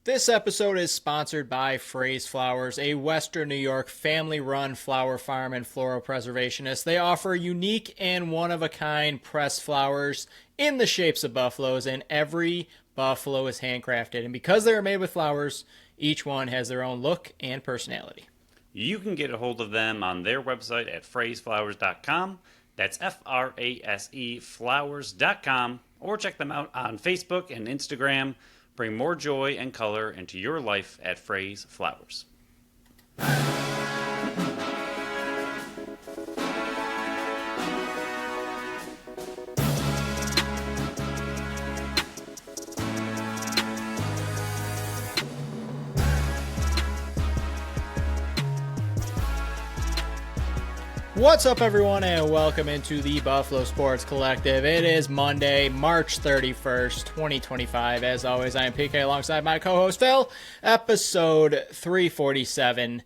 This episode is sponsored by Phrase Flowers, a Western New York family-run flower farm and floral preservationist. They offer unique and one-of-a-kind pressed flowers in the shapes of buffaloes, and every buffalo is handcrafted. And because they are made with flowers, each one has their own look and personality. You can get a hold of them on their website at phraseflowers.com. That's Frase flowers.com. Or check them out on Facebook and Instagram. Bring more joy and color into your life at Phrase Flowers. What's up, everyone, and welcome into the Buffalo Sports Collective. It is Monday, March 31st, 2025. As always, I am PK alongside my co-host Phil, episode 347.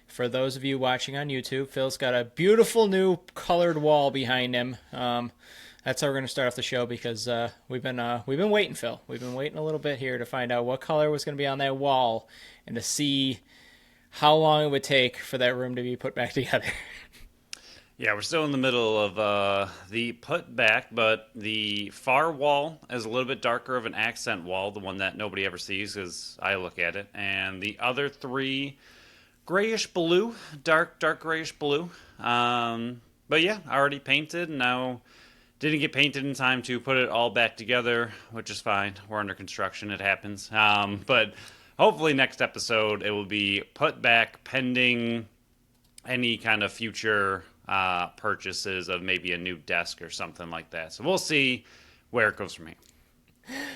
For those of you watching on YouTube, Phil's got a beautiful new colored wall behind him. That's how we're going to start off the show because we've been waiting, Phil. We've been waiting a little bit here to find out what color was going to be on that wall and to see how long it would take for that room to be put back together. Yeah, we're still in the middle of the put back, but the far wall is a little bit darker of an accent wall, the one that nobody ever sees as I look at it. And the other three, grayish blue, dark grayish blue. But yeah, already painted. Now, didn't get painted in time to put it all back together, which is fine. We're under construction. It happens. But hopefully next episode it will be put back pending any kind of future purchases of maybe a new desk or something like that. So we'll see where it goes from here.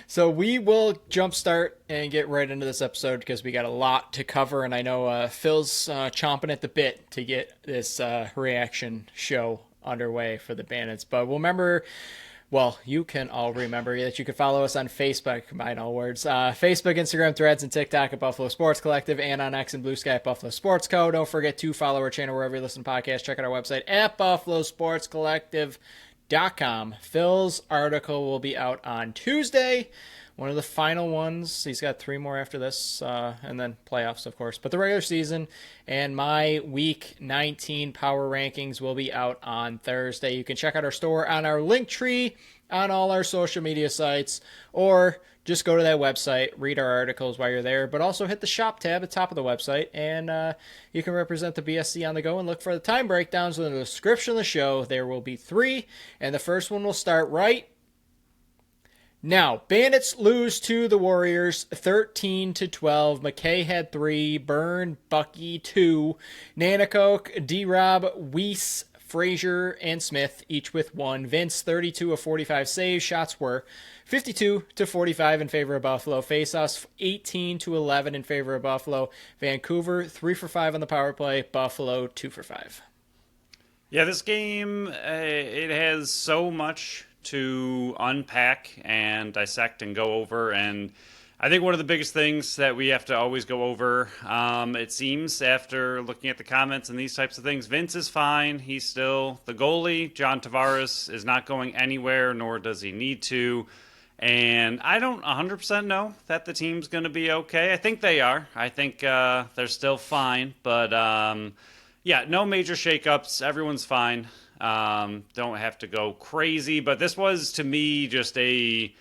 So we will jumpstart and get right into this episode because we got a lot to cover, and I know Phil's chomping at the bit to get this reaction show underway for the Bandits. But we'll remember, well, you can all remember that you can follow us on Facebook, combine all words, Facebook, Instagram, Threads, and TikTok at Buffalo Sports Collective, and on X and Blue Sky at Buffalo Sports Co. Don't forget to follow our channel wherever you listen to podcasts. Check out our website at buffalosportscollective.com. Phil's article will be out on Tuesday. One of the final ones. He's got three more after this, and then playoffs, of course. But the regular season and my Week 19 power rankings will be out on Thursday. You can check out our store on our link tree on all our social media sites, or just go to that website, read our articles while you're there, but also hit the shop tab at the top of the website, and you can represent the BSC on the go and look for the time breakdowns in the description of the show. There will be three, and the first one will start right now. Bandits lose to the Warriors 13-12. McKay had 3, Byrne, Bucky 2, Nanakoke, D-Rob, Weiss, Frazier, and Smith each with 1. Vince 32 of 45 saves. Shots were 52-45 in favor of Buffalo. Faceoffs 18-11 in favor of Buffalo. Vancouver 3 for 5 on the power play. Buffalo 2 for 5. Yeah, this game, it has so much to unpack and dissect and go over, and I think one of the biggest things that we have to always go over, it seems, after looking at the comments and these types of things, Vince is fine. He's still the goalie. John Tavares is not going anywhere, nor does he need to. And I don't 100% know that the team's going to be okay. I think they are. I think they're still fine. But, yeah, no major shakeups. Everyone's fine. Don't have to go crazy. But this was, to me, just a,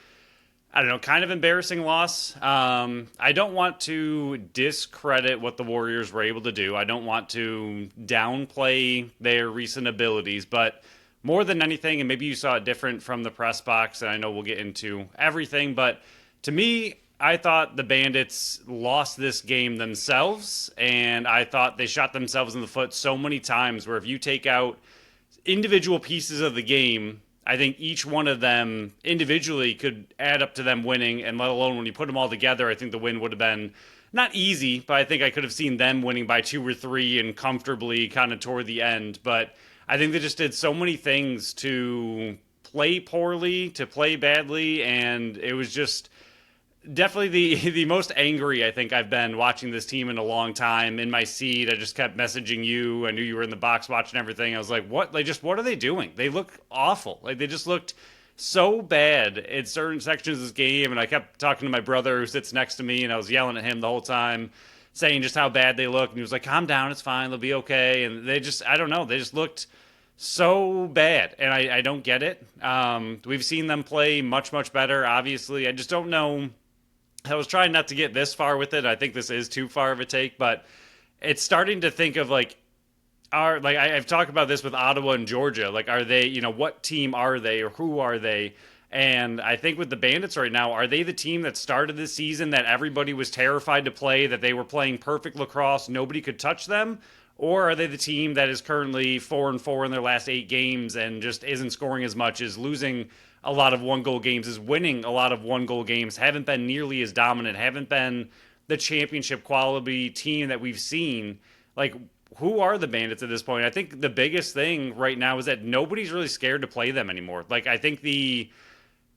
I don't know, kind of embarrassing loss. I don't want to discredit what the Warriors were able to do. I don't want to downplay their recent abilities. But more than anything, and maybe you saw it different from the press box, and I know we'll get into everything, but to me, I thought the Bandits lost this game themselves, and I thought they shot themselves in the foot so many times where if you take out individual pieces of the game, I think each one of them individually could add up to them winning, and let alone when you put them all together, I think the win would have been not easy, but I think I could have seen them winning by 2 or 3 and comfortably kind of toward the end. But I think they just did so many things to play poorly, to play badly, and it was just definitely the most angry I think I've been watching this team in a long time. In my seat, I just kept messaging you. I knew you were in the box watching everything. I was like, what? Like, just what are they doing? They look awful. Like, they just looked so bad in certain sections of this game, and I kept talking to my brother who sits next to me, and I was yelling at him the whole time, saying just how bad they look, and he was like, "Calm down, it's fine, they'll be okay." And they just, I don't know, they just looked so bad, and I don't get it. We've seen them play much, much better, obviously. I just don't know. I was trying not to get this far with it. I think this is too far of a take, but it's starting to think of like, I've talked about this with Ottawa and Georgia. Like, are they, what team are they or who are they? And I think with the Bandits right now, are they the team that started this season that everybody was terrified to play, that they were playing perfect lacrosse, nobody could touch them? Or are they the team that is currently 4-4 in their last 8 games and just isn't scoring as much, is losing a lot of one-goal games, is winning a lot of one-goal games, haven't been nearly as dominant, haven't been the championship quality team that we've seen? Like, who are the Bandits at this point? I think the biggest thing right now is that nobody's really scared to play them anymore. Like, I think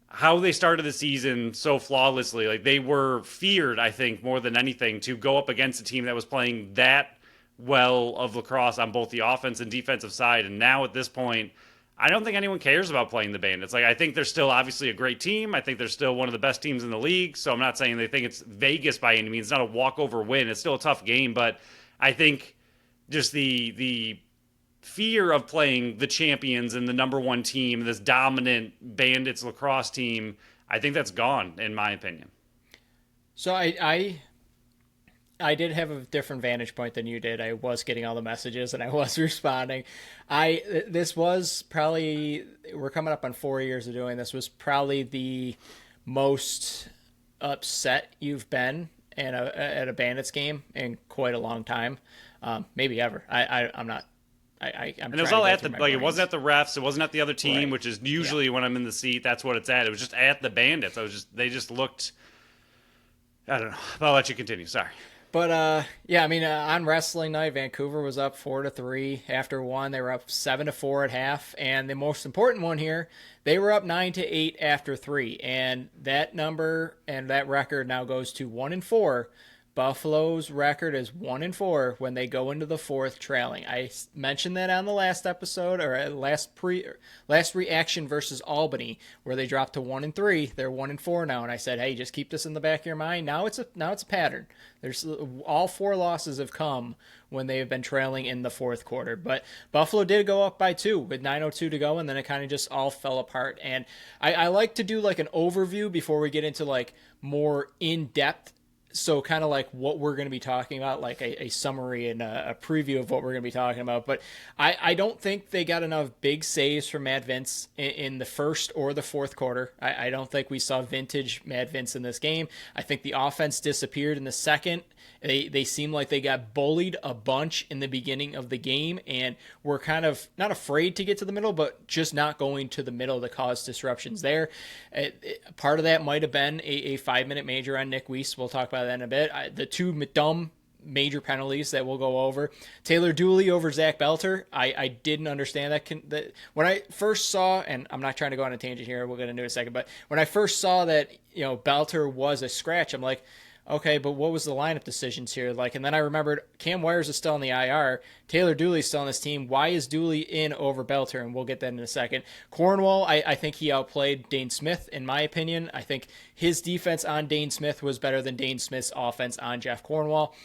how they started the season so flawlessly, like they were feared, I think, more than anything, to go up against a team that was playing that well of lacrosse on both the offense and defensive side. And now at this point, I don't think anyone cares about playing the Bandits. Like, I think they're still obviously a great team. I think they're still one of the best teams in the league. So I'm not saying they think it's Vegas by any means. It's not a walkover win. It's still a tough game, but I think just the fear of playing the champions and the number one team, this dominant Bandits lacrosse team, I think that's gone, in my opinion. So I did have a different vantage point than you did. I was getting all the messages and I was responding. This was probably, we're coming up on 4 years of doing this, was probably the most upset you've been at a Bandits game in quite a long time, maybe ever. I'm not. I'm and it was all at the brains. It wasn't at the refs. It wasn't at the other team, Right. which is usually when I'm in the seat. That's what it's at. It was just at the Bandits. They just looked. I don't know. I'll let you continue. Sorry. But yeah, I mean, on wrestling night, Vancouver was up 4-3 after one. They were up 7-4 at half, and the most important one here, they were up 9-8 after 3, and that number and that record now goes to 1-4. Buffalo's record is 1-4 when they go into the fourth trailing. I mentioned that on the last episode, or last reaction versus Albany, where they dropped to 1-3. They're 1-4 now, and I said, hey, just keep this in the back of your mind. Now it's a pattern. There's all 4 losses have come when they have been trailing in the fourth quarter. But Buffalo did go up by 2 with 9:02 to go, and then it kind of just all fell apart. And I like to do like an overview before we get into like more in-depth. So kind of like what we're going to be talking about, like a summary and a preview of what we're going to be talking about. But I don't think they got enough big saves from Matt Vince in the first or the fourth quarter. I don't think we saw vintage Matt Vince in this game. I think the offense disappeared in the second. They seem like they got bullied a bunch in the beginning of the game and were kind of not afraid to get to the middle, but just not going to the middle to cause disruptions there. Part of that might have been a 5-minute major on Nick Weiss. We'll talk about that in a bit. The 2 dumb major penalties that we'll go over. Taylor Dooley over Zach Belter. I didn't understand that. When I first saw, and I'm not trying to go on a tangent here, we'll get into it in a second, but when I first saw that, Belter was a scratch, I'm like, okay, but what was the lineup decisions here? And then I remembered Cam Wires is still on the IR. Taylor Dooley's still on this team. Why is Dooley in over Belter? And we'll get that in a second. Cornwall, I think he outplayed Dane Smith, in my opinion. I think his defense on Dane Smith was better than Dane Smith's offense on Jeff Cornwall.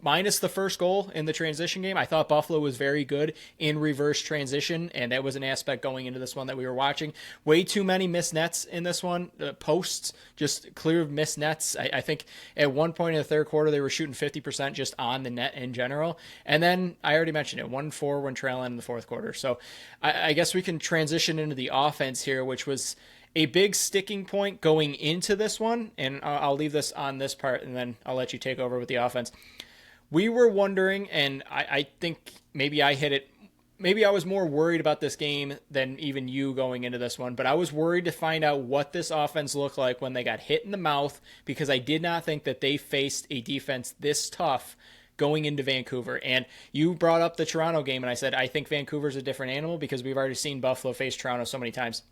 Minus the first goal in the transition game, I thought Buffalo was very good in reverse transition, and that was an aspect going into this one that we were watching. Way too many missed nets in this one. Posts, just clear missed nets. I think at one point in the third quarter, they were shooting 50% just on the net in general. And then, I already mentioned it, 1-4 when trailing in the fourth quarter. So I guess we can transition into the offense here, which was a big sticking point going into this one. And I'll leave this on this part, and then I'll let you take over with the offense. We were wondering, and I think maybe I hit it. Maybe I was more worried about this game than even you going into this one, but I was worried to find out what this offense looked like when they got hit in the mouth, because I did not think that they faced a defense this tough going into Vancouver. And you brought up the Toronto game, and I said, I think Vancouver's a different animal because we've already seen Buffalo face Toronto so many times.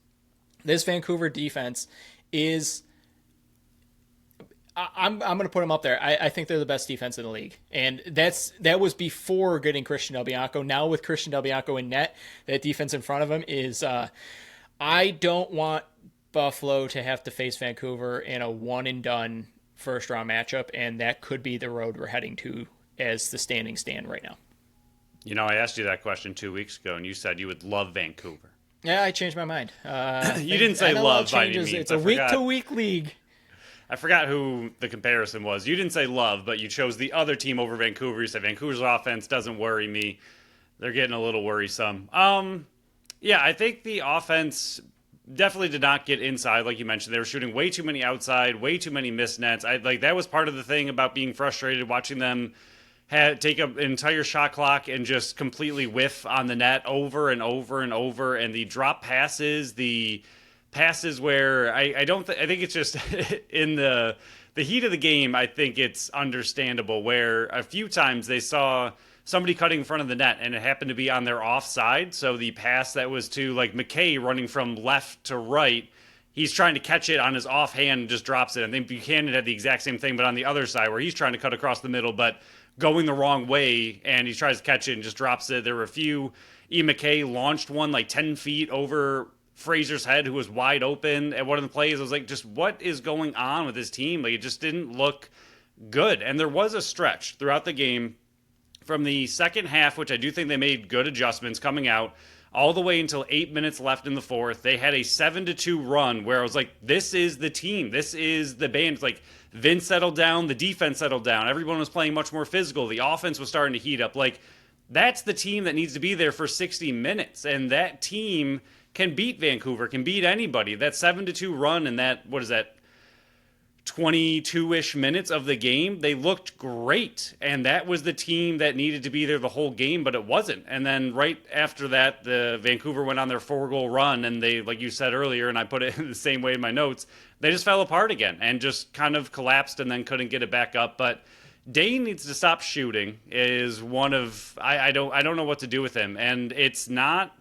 This Vancouver defense is... I'm going to put them up there. I think they're the best defense in the league. And that was before getting Christian Del Bianco. Now with Christian Del Bianco in net, that defense in front of him is I don't want Buffalo to have to face Vancouver in a one and done first round matchup, and that could be the road we're heading to as the standings stand right now. I asked you that question 2 weeks ago, and you said you would love Vancouver. Yeah, I changed my mind. You didn't say love by any means. It's a week-to-week league. I forgot who the comparison was. You didn't say love, but you chose the other team over Vancouver. You said Vancouver's offense doesn't worry me. They're getting a little worrisome. Yeah, I think the offense definitely did not get inside, like you mentioned. They were shooting way too many outside, way too many missed nets. That was part of the thing about being frustrated, watching them take an entire shot clock and just completely whiff on the net over and over and over. And the drop passes, the passes where I think it's just in the heat of the game. I think it's understandable where a few times they saw somebody cutting in front of the net and it happened to be on their offside. So the pass that was to like McKay running from left to right, he's trying to catch it on his offhand and just drops it. I think Buchanan had the exact same thing, but on the other side where he's trying to cut across the middle, but going the wrong way, and he tries to catch it and just drops it. There were a few. Ian McKay launched one like 10 feet over Fraser's head, who was wide open at one of the plays. I was like, just what is going on with this team? Like, it just didn't look good. And there was a stretch throughout the game from the second half, which I do think they made good adjustments coming out, all the way until 8 minutes left in the fourth. They had a 7-2 run where I was like, this is the team. This is the Bandits. Like, Vince settled down. The defense settled down. Everyone was playing much more physical. The offense was starting to heat up. Like, that's the team that needs to be there for 60 minutes. And that team can beat Vancouver, can beat anybody. That 7-2 run and that, 22-ish minutes of the game, they looked great. And that was the team that needed to be there the whole game, but it wasn't. And then right after that, the Vancouver went on their 4-goal run, and they, like you said earlier, and I put it in the same way in my notes, they just fell apart again and just kind of collapsed and then couldn't get it back up. But Dane needs to stop shooting is one of, I don't know what to do with him. And it's not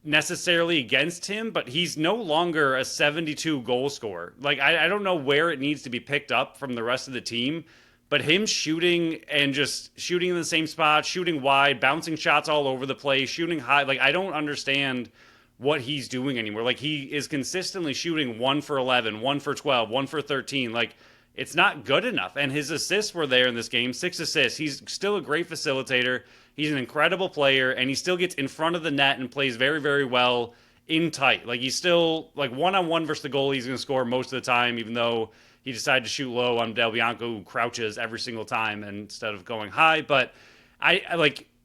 necessarily against him, but he's no longer a 72 goal scorer. Like, I don't know where it needs to be picked up from the rest of the team, but him shooting and just shooting in the same spot, shooting wide, bouncing shots all over the place, shooting high, like, I don't understand what he's doing anymore. Like, he is consistently shooting 1 for 11, 1 for 12, 1 for 13. Like, it's not good enough. And his assists were there in this game, 6 assists. He's still a great facilitator. He's an incredible player, and he still gets in front of the net and plays very, very well in tight. Like, he's still, like, one-on-one versus the goalie, he's going to score most of the time, even though he decided to shoot low on Del Bianco, who crouches every single time instead of going high. But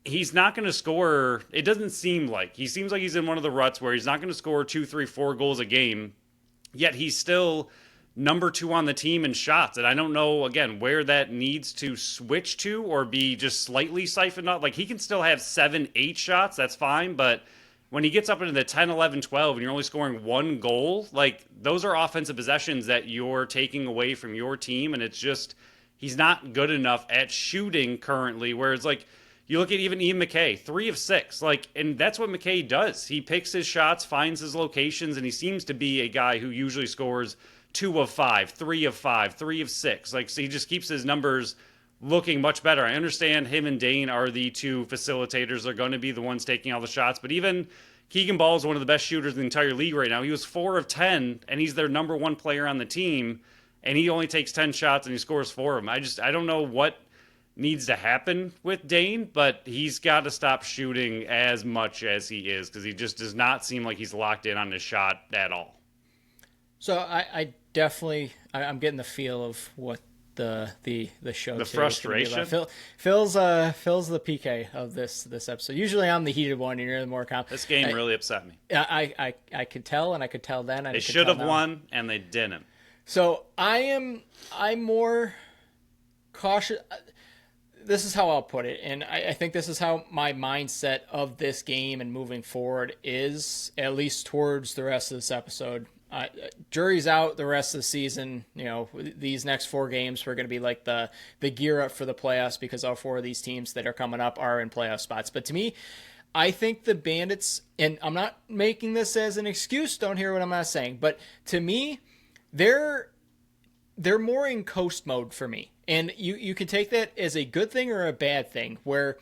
he's not going to score. It doesn't seem like. He seems like he's in one of the ruts where he's not going to score 2, 3, 4 goals a game, yet he's still number 2 on the team in shots. And I don't know, again, where that needs to switch to or be just slightly siphoned off. Like, he can still have 7, 8 shots. That's fine. But when he gets up into the 10, 11, 12, and you're only scoring 1 goal, like, those are offensive possessions that you're taking away from your team. And it's just, he's not good enough at shooting currently. Whereas, like, you look at even Ian McKay, 3 of 6. Like, and that's what McKay does. He picks his shots, finds his locations, and he seems to be a guy who usually scores 2 of 5, 3 of 5, 3 of 6. Like, so he just keeps his numbers looking much better. I understand him and Dane are the 2 facilitators. They're going to be the ones taking all the shots. But even Keegan Ball is one of the best shooters in the entire league right now. He was 4 of 10, and he's their number 1 player on the team. And he only takes 10 shots, and he scores 4 of them. I don't know what needs to happen with Dane, but he's got to stop shooting as much as he is, because he just does not seem like he's locked in on his shot at all. So I definitely, I'm getting the feel of what the show, the frustration. Phil's the PK of this episode. Usually I'm the heated one, and you're the more calm. This game really upset me. I could tell, and I could tell then. They should have won, and they didn't. So I'm more cautious. This is how I'll put it, and I think this is how my mindset of this game and moving forward is, at least towards the rest of this episode. Jury's out the rest of the season. You know, these next 4 games are going to be like the gear up for the playoffs, because all 4 of these teams that are coming up are in playoff spots. But to me, I think the Bandits, and I'm not making this as an excuse, don't hear what I'm not saying, but to me, they're more in coast mode for me. And you can take that as a good thing or a bad thing, where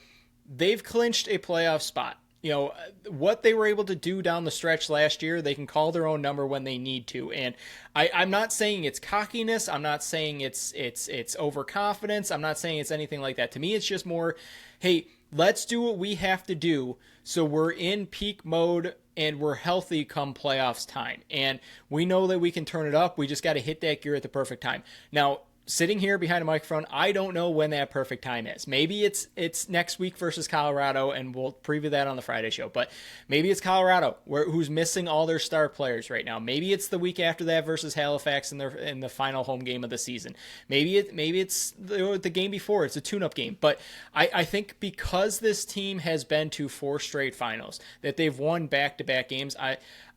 they've clinched a playoff spot. what they were able to do down the stretch last year, they can call their own number when they need to. And I'm not saying it's cockiness. I'm not saying it's overconfidence. I'm not saying it's anything like that. To me, it's just more, hey, let's do what we have to do so we're in peak mode and we're healthy come playoffs time. And we know that we can turn it up. We just got to hit that gear at the perfect time. Now, sitting here behind a microphone, I don't know when that perfect time is. Maybe it's next week versus Colorado, and we'll preview that on the Friday show. But maybe it's Colorado, who's missing all their star players right now. Maybe it's the week after that versus Halifax in the final home game of the season. Maybe it's the game before. It's a tune-up game. But I think because this team has been to 4 straight finals, that they've won back-to-back games,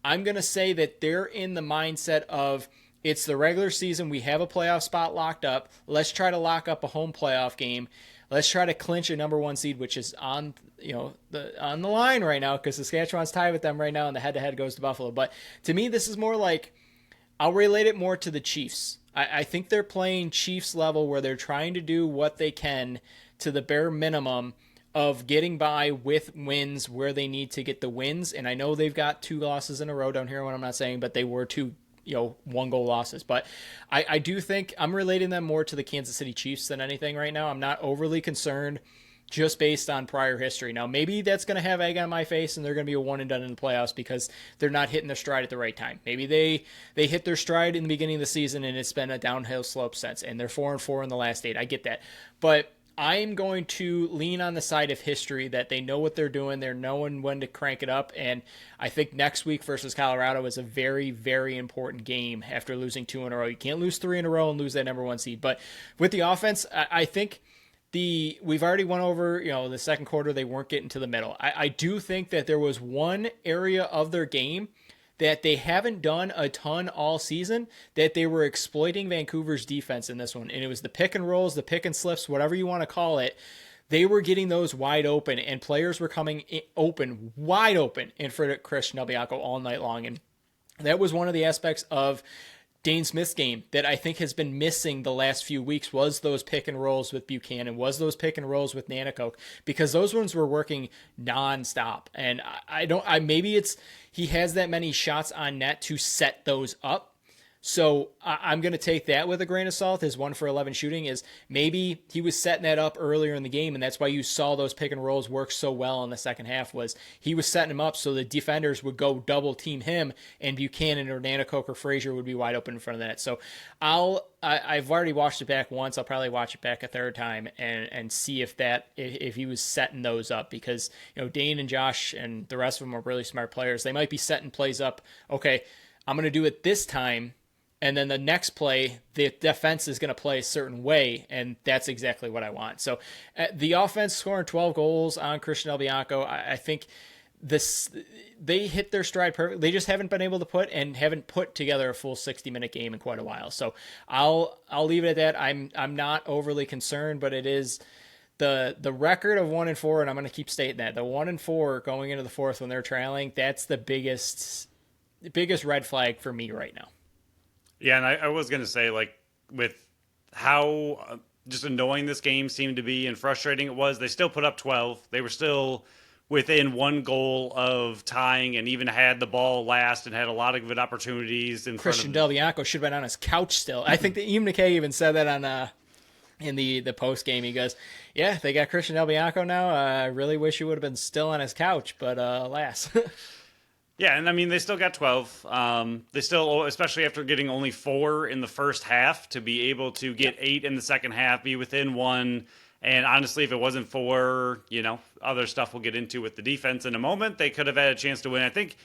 I'm going to say that they're in the mindset of, it's the regular season. We have a playoff spot locked up. Let's try to lock up a home playoff game. Let's try to clinch a number 1 seed, which is on the line right now because Saskatchewan's tied with them right now, and the head-to-head goes to Buffalo. But to me, this is more like, I'll relate it more to the Chiefs. I think they're playing Chiefs level where they're trying to do what they can to the bare minimum of getting by with wins where they need to get the wins. And I know they've got 2 losses in a row down here, what I'm not saying, but they were 2 1-goal losses. But I do think I'm relating them more to the Kansas City Chiefs than anything right now. I'm not overly concerned just based on prior history. Now, maybe that's going to have egg on my face and they're going to be a one and done in the playoffs because they're not hitting their stride at the right time. Maybe they hit their stride in the beginning of the season and it's been a downhill slope since, and they're 4-4 in the last 8. I get that. But I'm going to lean on the side of history that they know what they're doing. They're knowing when to crank it up. And I think next week versus Colorado is a very, very important game after losing 2 in a row. You can't lose 3 in a row and lose that number 1 seed. But with the offense, I think we've already went over, the second quarter, they weren't getting to the middle. I do think that there was one area of their game that they haven't done a ton all season, that they were exploiting Vancouver's defense in this one. And it was the pick and rolls, the pick and slips, whatever you want to call it. They were getting those wide open, and players were coming wide open in front of Christian Delbiaco all night long. And that was one of the aspects of Dane Smith's game that I think has been missing the last few weeks, was those pick and rolls with Buchanan, was those pick and rolls with Nanakoke, because those ones were working nonstop. And maybe it's, he has that many shots on net to set those up. So I'm going to take that with a grain of salt. His 1 for 11 shooting is maybe he was setting that up earlier in the game, and that's why you saw those pick and rolls work so well in the second half, was he was setting them up so the defenders would go double team him, and Buchanan or Nanakoke or Frazier would be wide open in front of that. So I've already watched it back once. I'll probably watch it back a third time and see if he was setting those up, because Dane and Josh and the rest of them are really smart players. They might be setting plays up. Okay, I'm going to do it this time. And then the next play, the defense is going to play a certain way, and that's exactly what I want. So the offense scoring 12 goals on Christian Delbiaco, I think they hit their stride perfect. They just haven't been able to haven't put together a full 60-minute game in quite a while. So I'll leave it at that. I'm not overly concerned, but it is the record of 1-4, and I'm going to keep stating that. The 1-4 going into the fourth when they're trailing, that's the biggest red flag for me right now. Yeah, and I was going to say, with how just annoying this game seemed to be and frustrating it was, they still put up 12. They were still within 1 goal of tying and even had the ball last and had a lot of good opportunities in Christian front of Delbiaco should have been on his couch still. I think that Ian McKay even said that on in the post game. He goes, yeah, they got Christian Delbiaco now. I really wish he would have been still on his couch, but alas. Yeah, and I mean, they still got 12. They still, especially after getting only 4 in the first half, to be able to get 8 in the second half, be within 1. And honestly, if it wasn't for, other stuff we'll get into with the defense in a moment, they could have had a chance to win. I think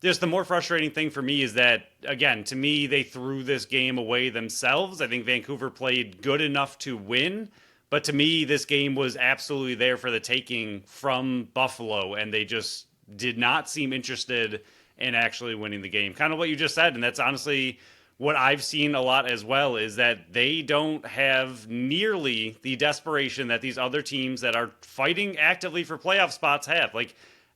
just the more frustrating thing for me is that, again, to me, they threw this game away themselves. I think Vancouver played good enough to win. But to me, this game was absolutely there for the taking from Buffalo, and they just did not seem interested in actually winning the game. Kind of what you just said, and that's honestly what I've seen a lot as well, is that they don't have nearly the desperation that these other teams that are fighting actively for playoff spots have.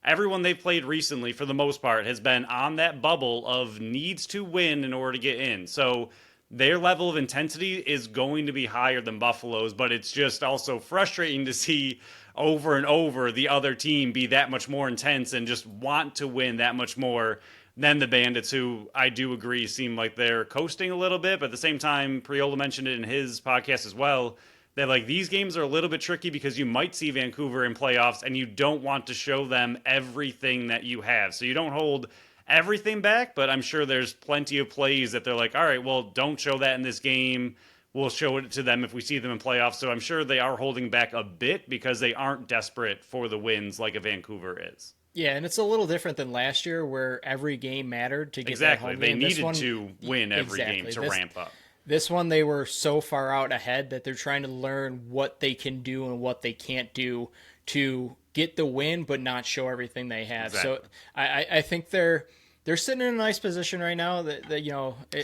Everyone they've played recently, for the most part, has been on that bubble of needs to win in order to get in. So their level of intensity is going to be higher than Buffalo's, but it's just also frustrating to see over and over the other team be that much more intense and just want to win that much more than the Bandits, who I do agree seem like they're coasting a little bit. But at the same time, Priola mentioned it in his podcast as well, that like these games are a little bit tricky because you might see Vancouver in playoffs and you don't want to show them everything that you have. So you don't hold everything back, but I'm sure there's plenty of plays that they're like, all right, well, don't show that in this game. We'll show it to them if we see them in playoffs. So I'm sure they are holding back a bit because they aren't desperate for the wins like a Vancouver is. Yeah, and it's a little different than last year where every game mattered to get exactly. that home They game. needed to win every game to ramp up. This one, they were so far out ahead that they're trying to learn what they can do and what they can't do to get the win, but not show everything they have. Exactly. So I think they're sitting in a nice position right now. That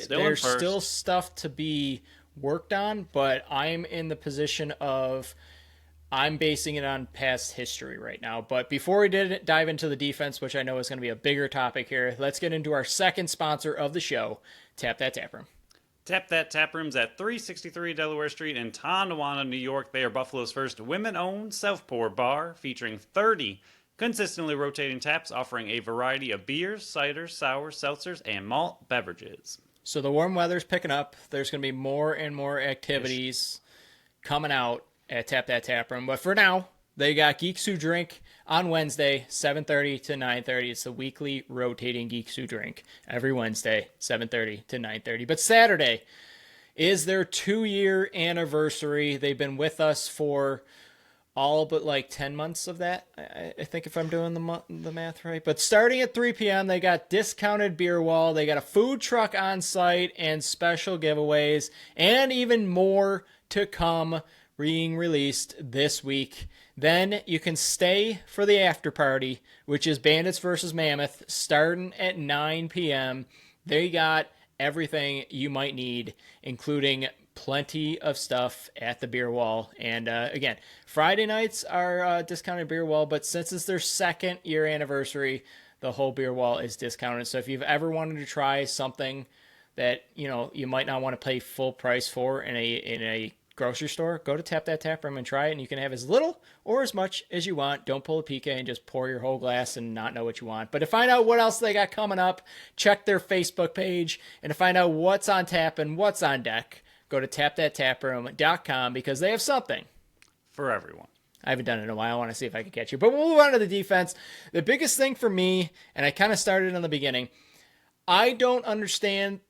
there's still stuff to be worked on, but I'm in the position of I'm basing it on past history right now. But before we dive into the defense, which I know is going to be a bigger topic here, let's get into our second sponsor of the show, Tap That Tap Room. Tap That Tap Room's at 363 Delaware Street in Tonawanda, New York. They are Buffalo's first women-owned self-pour bar featuring 30 consistently rotating taps offering a variety of beers, ciders, sours, seltzers, and malt beverages. So the warm weather's picking up. There's going to be more and more activities coming out at Tap That Tap Room. But for now, they got Geeks Who Drink on Wednesday, 7:30 to 9:30. It's the weekly rotating Geeks Who Drink every Wednesday, 7:30 to 9:30. But Saturday is their 2-year anniversary. They've been with us for all but like 10 months of that, I think, if I'm doing the math right. But starting at 3 p.m., they got discounted beer wall. They got a food truck on site and special giveaways and even more to come being released this week. Then you can stay for the after party, which is Bandits versus Mammoth, starting at 9 p.m. They got everything you might need, including plenty of stuff at the beer wall. And again, Friday nights are discounted beer wall, but since it's their 2nd year anniversary, the whole beer wall is discounted. So if you've ever wanted to try something that you might not want to pay full price for in a grocery store, go to Tap That Tap Room and try it, and you can have as little or as much as you want. Don't pull a PK and just pour your whole glass and not know what you want. But to find out what else they got coming up, check their Facebook page, and to find out what's on tap and what's on deck, go to tapthattaproom.com because they have something for everyone. I haven't done it in a while. I want to see if I can catch you. But we'll move on to the defense. The biggest thing for me, and I kind of started in the beginning, I don't understand.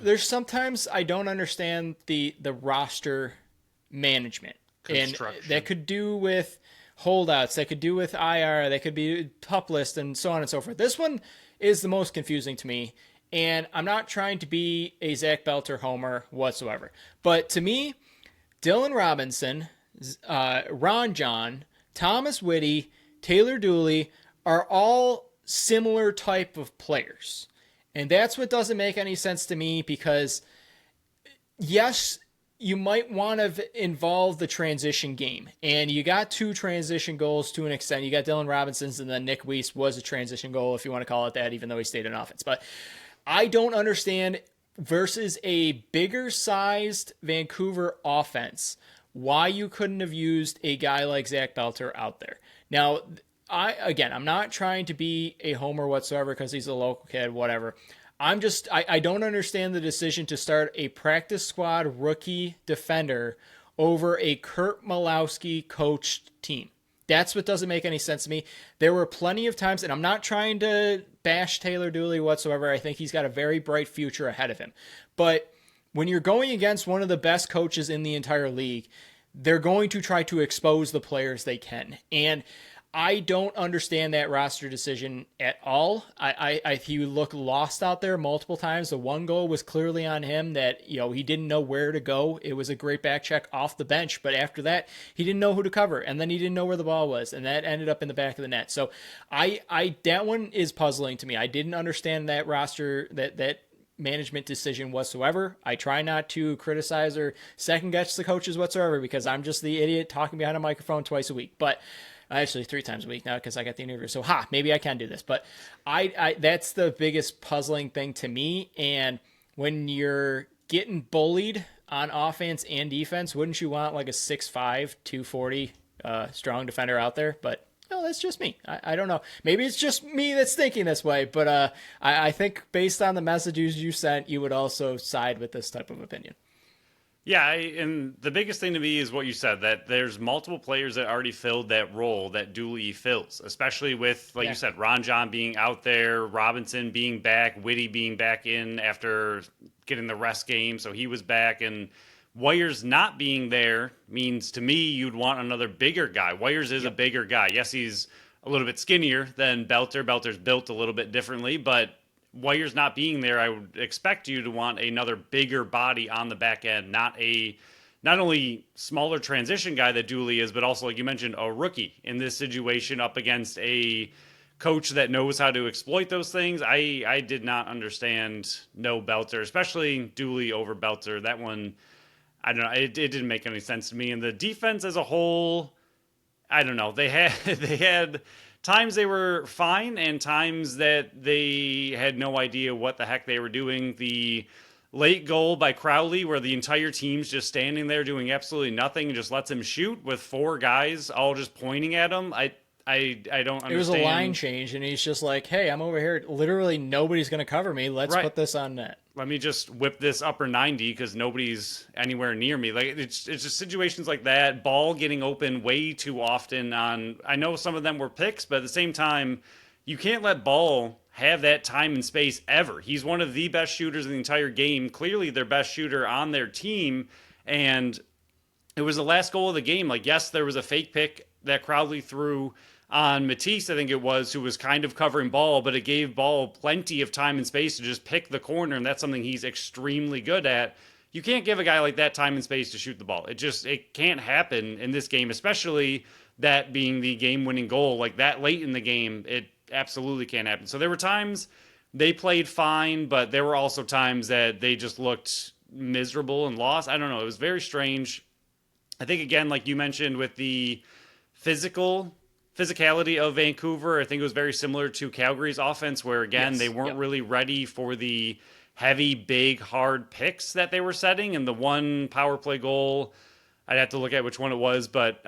There's sometimes I don't understand the roster management. And that could do with holdouts. That could do with IR. That could be pup list and so on and so forth. This one is the most confusing to me. And I'm not trying to be a Zach Belter homer whatsoever. But to me, Dylan Robinson, Ron John, Thomas Whitty, Taylor Dooley are all similar type of players. And that's what doesn't make any sense to me because, yes, you might want to involve the transition game. And you got 2 transition goals to an extent. You got Dylan Robinson's, and then Nick Weiss was a transition goal, if you want to call it that, even though he stayed in offense. But I don't understand, versus a bigger-sized Vancouver offense, why you couldn't have used a guy like Zach Belter out there. Now, I'm not trying to be a homer whatsoever because he's a local kid, whatever. I don't understand the decision to start a practice squad rookie defender over a Kurt Malowski coached team. That's what doesn't make any sense to me. There were plenty of times, and I'm not trying to bash Taylor Dooley whatsoever. I think he's got a very bright future ahead of him. But when you're going against one of the best coaches in the entire league, they're going to try to expose the players they can. And I don't understand that roster decision at all. He looked lost out there multiple times. The one goal was clearly on him that, he didn't know where to go. It was a great back check off the bench, but after that, he didn't know who to cover, and then he didn't know where the ball was, and that ended up in the back of the net. So that one is puzzling to me. I didn't understand that roster, that management decision whatsoever. I try not to criticize or second guess the coaches whatsoever because I'm just the idiot talking behind a microphone twice a week. But actually 3 times a week now because I got the interview. So maybe I can do this. But I that's the biggest puzzling thing to me. And when you're getting bullied on offense and defense, wouldn't you want like a 6'5", 240 strong defender out there? But no, that's just me. I don't know. Maybe it's just me that's thinking this way, but I think based on the messages you sent, you would also side with this type of opinion. Yeah, and the biggest thing to me is what you said, that there's multiple players that already filled that role that Dooley fills, especially with, like you said, Ron John being out there, Robinson being back, Whitty being back in after getting the rest game, so he was back, and Weyers not being there means to me you'd want another bigger guy. Weyers is a bigger guy. Yes, he's a little bit skinnier than Belter. Belter's built a little bit differently, but Weyers not being there, I would expect you to want another bigger body on the back end, not only smaller transition guy that Dooley is, but also, like you mentioned, a rookie in this situation up against a coach that knows how to exploit those things. I did not understand no Belter, especially Dooley over Belter. That one, I don't know. It didn't make any sense to me. And the defense as a whole, I don't know. They had times they were fine and times that they had no idea what the heck they were doing. The late goal by Crowley where the entire team's just standing there doing absolutely nothing and just lets him shoot with four guys all just pointing at him. I don't understand. It was a line change, and he's just like, hey, I'm over here. Literally nobody's going to cover me. Let's put this on net. Let me just whip this upper 90 because nobody's anywhere near me. Like it's just situations like that. Ball getting open way too often. I know some of them were picks, but at the same time, you can't let Ball have that time and space ever. He's one of the best shooters in the entire game. Clearly, their best shooter on their team, and it was the last goal of the game. Like, yes, there was a fake pick that Crowley threw on Matisse, I think it was, who was kind of covering Ball, but it gave Ball plenty of time and space to just pick the corner, and that's something he's extremely good at. You can't give a guy like that time and space to shoot the ball. It can't happen in this game, especially that being the game-winning goal. Like that late in the game, it absolutely can't happen. So there were times they played fine, but there were also times that they just looked miserable and lost. I don't know. It was very strange. I think, again, like you mentioned with the physicality of Vancouver, I think it was very similar to Calgary's offense where, again, they weren't really ready for the heavy, big, hard picks that they were setting. And the one power play goal, I'd have to look at which one it was, but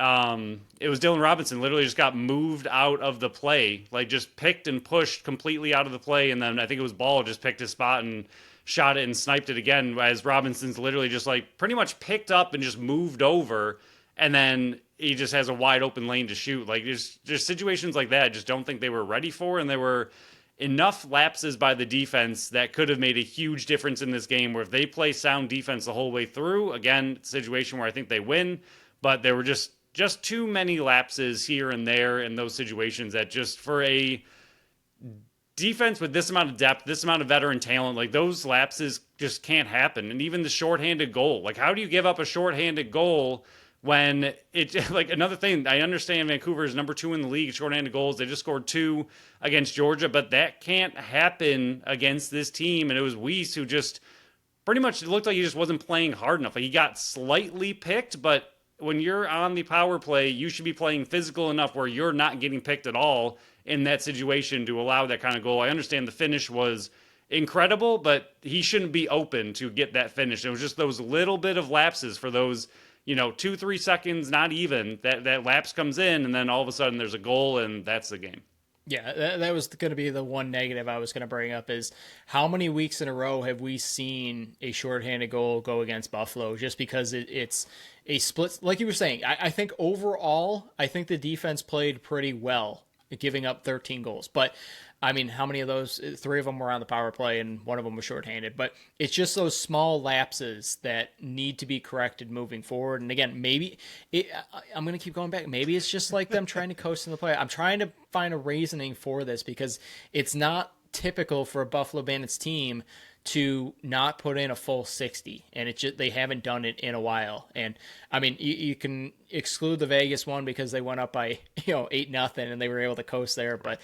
it was Dylan Robinson literally just got moved out of the play, like just picked and pushed completely out of the play. And then I think it was Ball just picked his spot and shot it and sniped it again, as Robinson's literally just like pretty much picked up and just moved over. And then he just has a wide open lane to shoot. Like just situations like that I just don't think they were ready for. And there were enough lapses by the defense that could have made a huge difference in this game where if they play sound defense the whole way through, again, situation where I think they win, but there were just too many lapses here and there in those situations that just for a defense with this amount of depth, this amount of veteran talent, like those lapses just can't happen. And even the shorthanded goal, like how do you give up a shorthanded goal when it, like another thing, I understand Vancouver is number 2 in the league, shorthanded goals. They just scored 2 against Georgia, but that can't happen against this team. And it was Weiss who just pretty much, it looked like he just wasn't playing hard enough. Like he got slightly picked, but when you're on the power play, you should be playing physical enough where you're not getting picked at all in that situation to allow that kind of goal. I understand the finish was incredible, but he shouldn't be open to get that finish. It was just those little bit of lapses for those 2-3 seconds, not even, that lapse comes in, and then all of a sudden there's a goal, and that's the game. Yeah, that was going to be the one negative I was going to bring up is how many weeks in a row have we seen a shorthanded goal go against Buffalo just because it's a split, like you were saying. I think overall, I think the defense played pretty well, giving up 13 goals. But, I mean, how many of those? 3 of them were on the power play and one of them was shorthanded. But it's just those small lapses that need to be corrected moving forward. And again, I'm going to keep going back. Maybe it's just like them trying to coast in the play. I'm trying to find a reasoning for this because it's not typical for a Buffalo Bandits team to not put in a full 60, and they haven't done it in a while. And I mean, you can exclude the Vegas one because they went up by 8-0 and they were able to coast there. But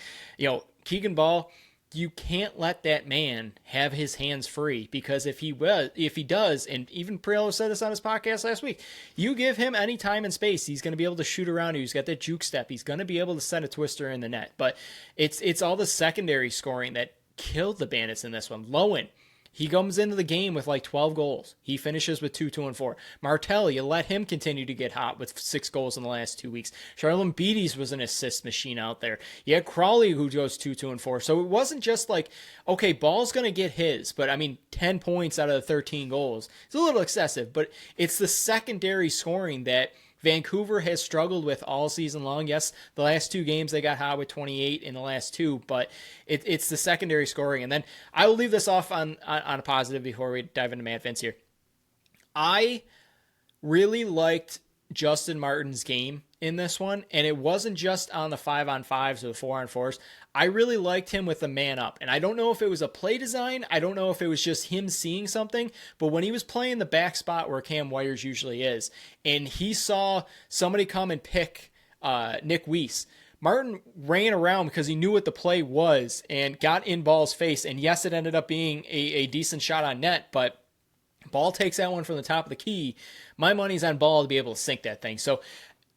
Keegan Ball, you can't let that man have his hands free because if he does, and even Priello said this on his podcast last week, you give him any time and space, he's going to be able to shoot around you. He's got that juke step. He's going to be able to send a twister in the net. But it's all the secondary scoring that killed the Bandits in this one. Lowen, He comes into the game with like 12 goals. He finishes with 2-2-4. Martel, you let him continue to get hot with 6 goals in the last 2 weeks. Charlene Beatties was an assist machine out there. You had Crawley who goes 2-2-4. So it wasn't just like, okay, Ball's going to get his, but I mean, 10 points out of the 13 goals. It's a little excessive, but it's the secondary scoring that Vancouver has struggled with all season long. Yes, the last 2 games they got hot with 28 in the last 2, but it's the secondary scoring. And then I will leave this off on a positive before we dive into Matt Vince here. I really liked Justin Martin's game in this one, and it wasn't just on the 5-on-5s or the 4-on-4s. I really liked him with the man up, and I don't know if it was a play design. I don't know if it was just him seeing something, but when he was playing the back spot where Cam Wires usually is, and he saw somebody come and pick Nick Weiss, Martin ran around because he knew what the play was and got in Ball's face, and yes, it ended up being a decent shot on net, but Ball takes that one from the top of the key. My money's on Ball to be able to sink that thing. So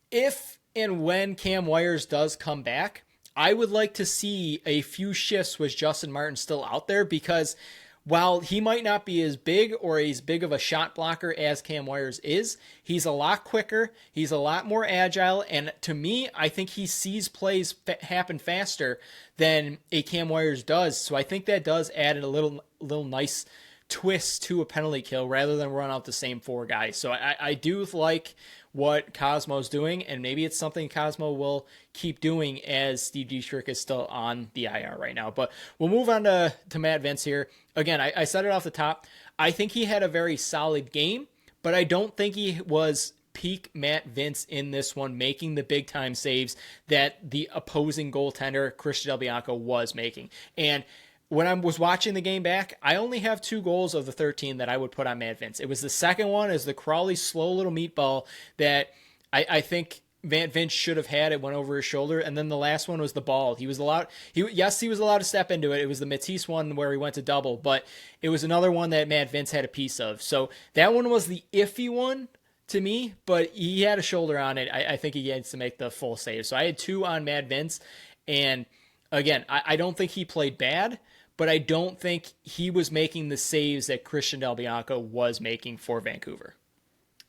if and when Cam Wires does come back, I would like to see a few shifts with Justin Martin still out there, because while he might not be as big or as big of a shot blocker as Cam Wires is, he's a lot quicker, he's a lot more agile, and to me, I think he sees plays happen faster than a Cam Wires does. So I think that does add a little nice twist to a penalty kill rather than run out the same 4 guys. So I do like what Cosmo's doing, and maybe it's something Cosmo will keep doing as Steve Dietrich is still on the IR right now. But we'll move on to Matt Vince here. Again, I said it off the top. I think he had a very solid game, but I don't think he was peak Matt Vince in this one, making the big time saves that the opposing goaltender, Christian Del Bianco, was making. And when I was watching the game back, I only have 2 goals of the 13 that I would put on Matt Vince. It was the second one is the Crawley slow little meatball that I think Matt Vince should have had. It went over his shoulder. And then the last one was the ball. He was allowed to step into it. It was the Matisse one where he went to double, but it was another one that Matt Vince had a piece of. So that one was the iffy one to me, but he had a shoulder on it. I think he gets to make the full save. So I had 2 on Matt Vince. And again, I don't think he played bad, but I don't think he was making the saves that Christian Del Bianco was making for Vancouver.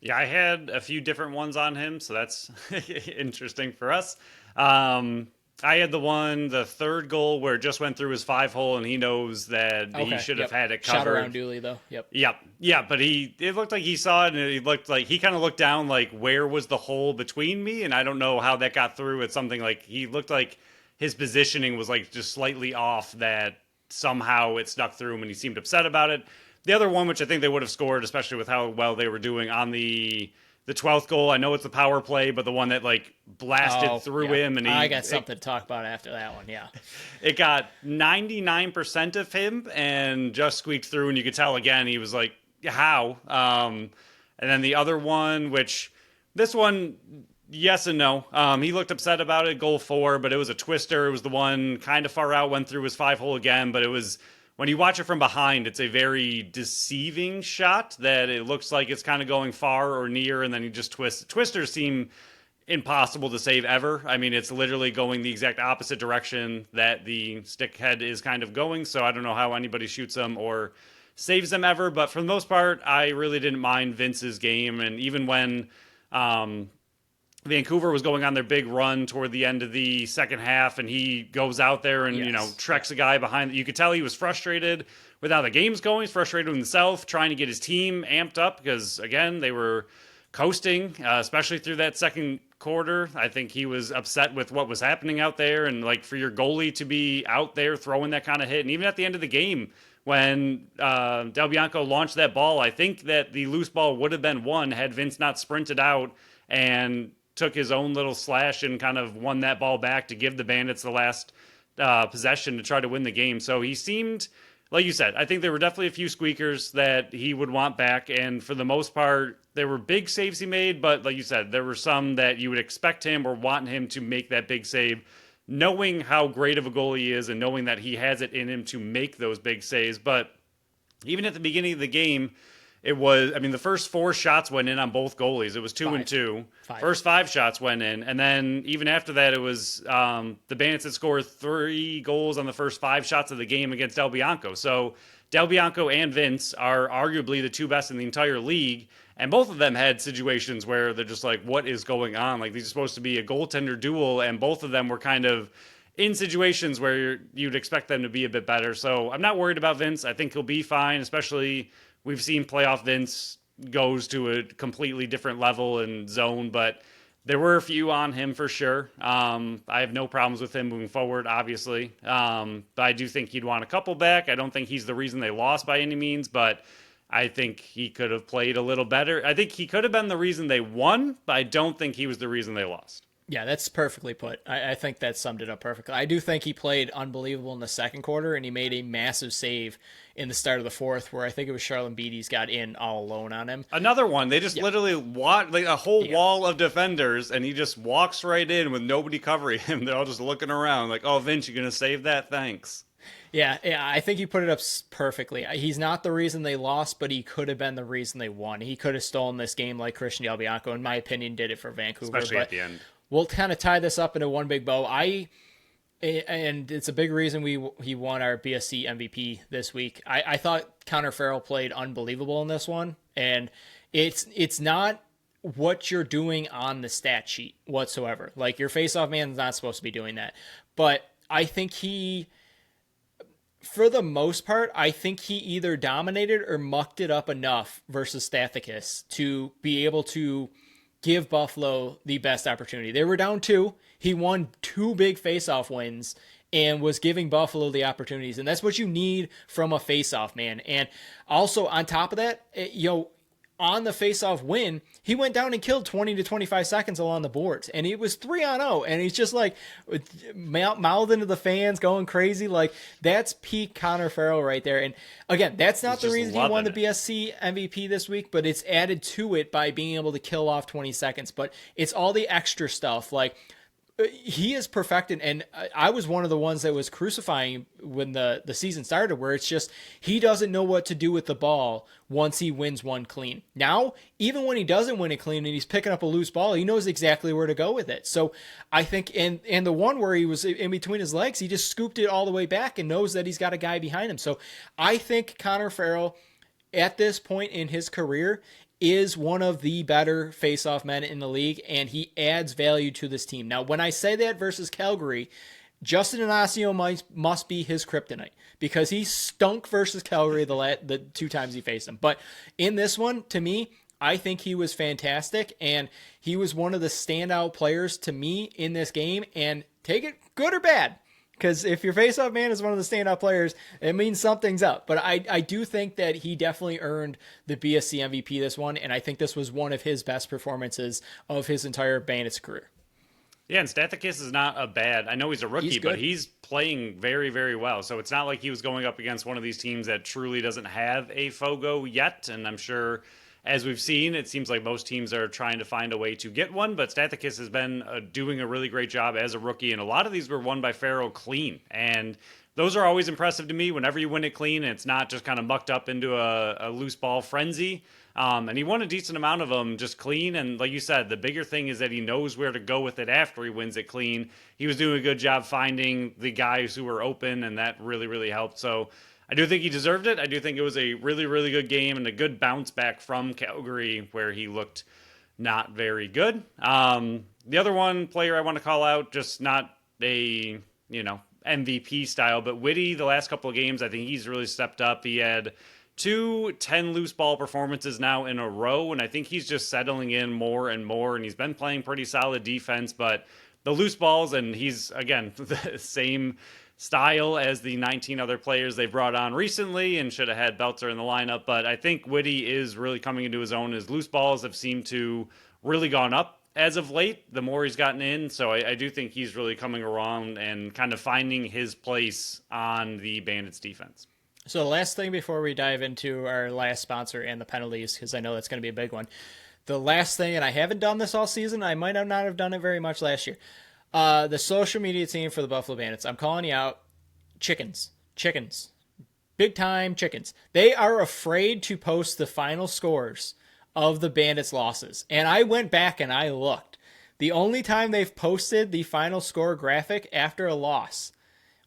Yeah, I had a few different ones on him, so that's interesting for us. I had the third goal where it just went through his 5-hole, and he knows that he should have had it covered. Shot around Dooley, though. Yep. Yeah, but it looked like he saw it, and it looked like he kind of looked down, like, where was the hole between me? And I don't know how that got through. It's something like he looked like his positioning was like just slightly off, that somehow it snuck through him, and he seemed upset about it. The other one, which I think they would have scored, especially with how well they were doing on the 12th goal, I know it's the power play, but the one that like blasted through him, and I got something to talk about after that one. Yeah, it got 99% of him and just squeaked through, and you could tell again he was like, how? And then the other one, which this one, yes and no. He looked upset about it, goal 4, but it was a twister. It was the one kind of far out, went through his 5-hole again, but it was, when you watch it from behind, it's a very deceiving shot that it looks like it's kind of going far or near, and then he just twists. Twisters seem impossible to save ever. I mean, it's literally going the exact opposite direction that the stick head is kind of going, so I don't know how anybody shoots them or saves them ever, but for the most part, I really didn't mind Vince's game, and even when Vancouver was going on their big run toward the end of the second half, and he goes out there and, treks a guy behind. You could tell he was frustrated with how the game's going. He's frustrated with himself, trying to get his team amped up because, again, they were coasting, especially through that second quarter. I think he was upset with what was happening out there, and, like, for your goalie to be out there throwing that kind of hit. And even at the end of the game, when Del Bianco launched that ball, I think that the loose ball would have been won had Vince not sprinted out and took his own little slash and kind of won that ball back to give the Bandits the last possession to try to win the game. So he seemed, like you said, I think there were definitely a few squeakers that he would want back. And for the most part, there were big saves he made. But like you said, there were some that you would expect him or want him to make that big save, knowing how great of a goalie he is and knowing that he has it in him to make those big saves. But even at the beginning of the game, it was, I mean, the first 4 shots went in on both goalies. It was 2 and 2. First 5 shots went in. And then even after that, it was the Bandits that scored 3 goals on the first 5 shots of the game against Del Bianco. So Del Bianco and Vince are arguably the two best in the entire league. And both of them had situations where they're just like, what is going on? Like, these are supposed to be a goaltender duel, and both of them were kind of in situations where you'd expect them to be a bit better. So I'm not worried about Vince. I think he'll be fine, especially we've seen playoff Vince goes to a completely different level and zone, but there were a few on him for sure. I have no problems with him moving forward, obviously. But I do think he'd want a couple back. I don't think he's the reason they lost by any means, but I think he could have played a little better. I think he could have been the reason they won, but I don't think he was the reason they lost. Yeah, that's perfectly put. I think that summed it up perfectly. I do think he played unbelievable in the second quarter, and he made a massive save in the start of the fourth, where I think it was Charlotte Beatty's got in all alone on him. Another one, they just literally walk like a whole wall of defenders, and he just walks right in with nobody covering him. They're all just looking around like, oh, Vince, you're going to save that? Thanks. Yeah, I think you put it up perfectly. He's not the reason they lost, but he could have been the reason they won. He could have stolen this game like Christian Del Bianco, in my opinion, did it for Vancouver. Especially at the end. We'll kind of tie this up into one big bow. And it's a big reason he won our BSC MVP this week. I thought Connor Farrell played unbelievable in this one, and it's not what you're doing on the stat sheet whatsoever. Like, your faceoff man is not supposed to be doing that, but I think for the most part, I think he either dominated or mucked it up enough versus Stathakis to be able to give Buffalo the best opportunity. They were down 2. He won 2 big faceoff wins and was giving Buffalo the opportunities. And that's what you need from a faceoff man. And also on top of that, on the faceoff win, he went down and killed 20 to 25 seconds along the boards. And it was 3-0. And he's just like mouthing to the fans, going crazy. Like, that's peak Connor Farrell right there. And again, that's not the reason he won the BSC MVP this week, but it's added to it by being able to kill off 20 seconds. But it's all the extra stuff. Like, he is perfected, and I was one of the ones that was crucifying when the season started, where it's just he doesn't know what to do with the ball once he wins one clean. Now, even when he doesn't win it clean and he's picking up a loose ball, he knows exactly where to go with it. So I think, and the one where he was in between his legs, he just scooped it all the way back and knows that he's got a guy behind him. So I think Connor Farrell, at this point in his career, is one of the better face-off men in the league, and he adds value to this team. Now, when I say that versus Calgary, Justin Inacio must be his kryptonite, because he stunk versus Calgary the 2 times he faced them. But in this one, to me, I think he was fantastic, and he was one of the standout players to me in this game, and take it good or bad. Because if your faceoff man is one of the standout players, it means something's up. But I do think that he definitely earned the BSC MVP this one, and I think this was one of his best performances of his entire Bandits career. Yeah, and Stathakis is not a bad. I know he's a rookie, but he's playing very, very well. So it's not like he was going up against one of these teams that truly doesn't have a Fogo yet, and I'm sure, as we've seen, it seems like most teams are trying to find a way to get one, but Stathakis has been doing a really great job as a rookie, and a lot of these were won by Farrell clean, and those are always impressive to me whenever you win it clean, and it's not just kind of mucked up into a loose ball frenzy, and he won a decent amount of them just clean, and like you said, the bigger thing is that he knows where to go with it after he wins it clean. He was doing a good job finding the guys who were open, and that really, really helped. So I do think he deserved it. I do think it was a really, really good game and a good bounce back from Calgary, where he looked not very good. The other one player I want to call out, just not a, MVP style, but Whitty, the last couple of games, I think he's really stepped up. He had 2 10 loose ball performances now in a row, and I think he's just settling in more and more, and he's been playing pretty solid defense, but the loose balls, and he's, again, the same style as the 19 other players they brought on recently, and should have had Belter in the lineup. But I think Whitty is really coming into his own. His loose balls have seemed to really gone up as of late, the more he's gotten in. So I do think he's really coming around and kind of finding his place on the Bandits defense. So the last thing before we dive into our last sponsor and the penalties, because I know that's going to be a big one. The last thing, and I haven't done this all season, I might not have done it very much last year. The social media team for the Buffalo Bandits, I'm calling you out. Chickens. Big time chickens. They are afraid to post the final scores of the Bandits' losses. And I went back and I looked. The only time they've posted the final score graphic after a loss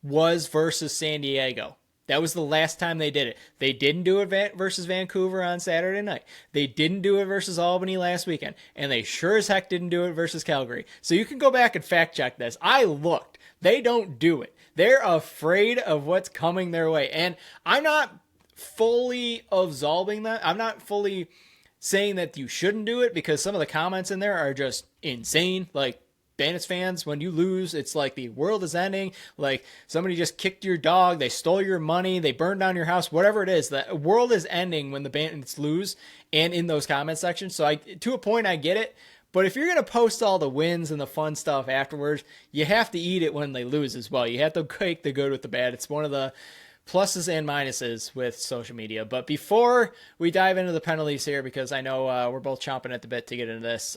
was versus San Diego. That was the last time they did it. They didn't do it versus Vancouver on Saturday night. They didn't do it versus Albany last weekend. And they sure as heck didn't do it versus Calgary. So you can go back and fact check this. I looked. They don't do it. They're afraid of what's coming their way. And I'm not fully absolving that. I'm not fully saying that you shouldn't do it, because some of the comments in there are just insane. Like, Bandits fans, when you lose, it's like the world is ending. Like, somebody just kicked your dog, they stole your money, they burned down your house, whatever it is. The world is ending when the Bandits lose, and in those comment sections. So to a point, I get it. But if you're going to post all the wins and the fun stuff afterwards, you have to eat it when they lose as well. You have to take the good with the bad. It's one of the pluses and minuses with social media. But before we dive into the penalties here, because I know we're both chomping at the bit to get into this,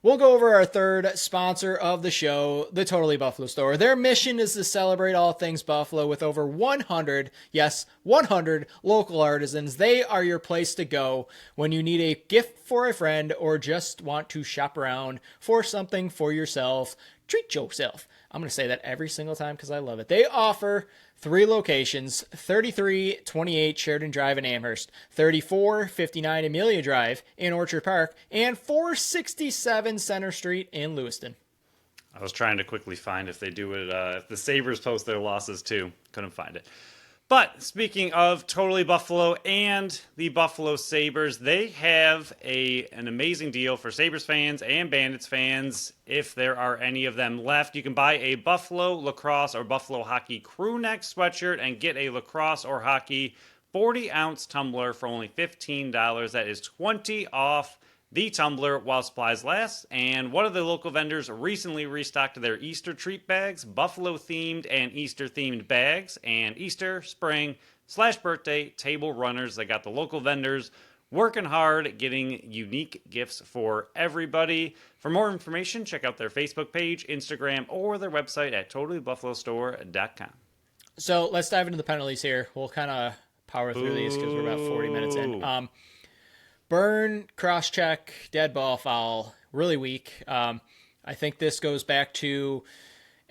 we'll go over our third sponsor of the show, the Totally Buffalo Store. Their mission is to celebrate all things Buffalo with over 100, yes, 100 local artisans. They are your place to go when you need a gift for a friend or just want to shop around for something for yourself. Treat yourself. I'm going to say that every single time because I love it. They offer 3 locations: 3328 Sheridan Drive in Amherst, 3459 Amelia Drive in Orchard Park, and 467 Center Street in Lewiston. I was trying to quickly find if they do it, if the Sabres post their losses too. Couldn't find it. But speaking of Totally Buffalo and the Buffalo Sabres, they have an amazing deal for Sabres fans and Bandits fans. If there are any of them left, you can buy a Buffalo lacrosse or Buffalo hockey crew neck sweatshirt and get a lacrosse or hockey 40-ounce tumbler for only $15. That is 20 off the tumbler while supplies last. And one of the local vendors recently restocked their Easter treat bags, Buffalo-themed and Easter-themed bags, and Easter, spring, / birthday table runners. They got the local vendors working hard, getting unique gifts for everybody. For more information, check out their Facebook page, Instagram, or their website at totallybuffalostore.com. So let's dive into the penalties here. We'll kind of power through these because we're about 40 minutes in. Burn, cross-check, dead ball, foul, really weak. I think this goes back to,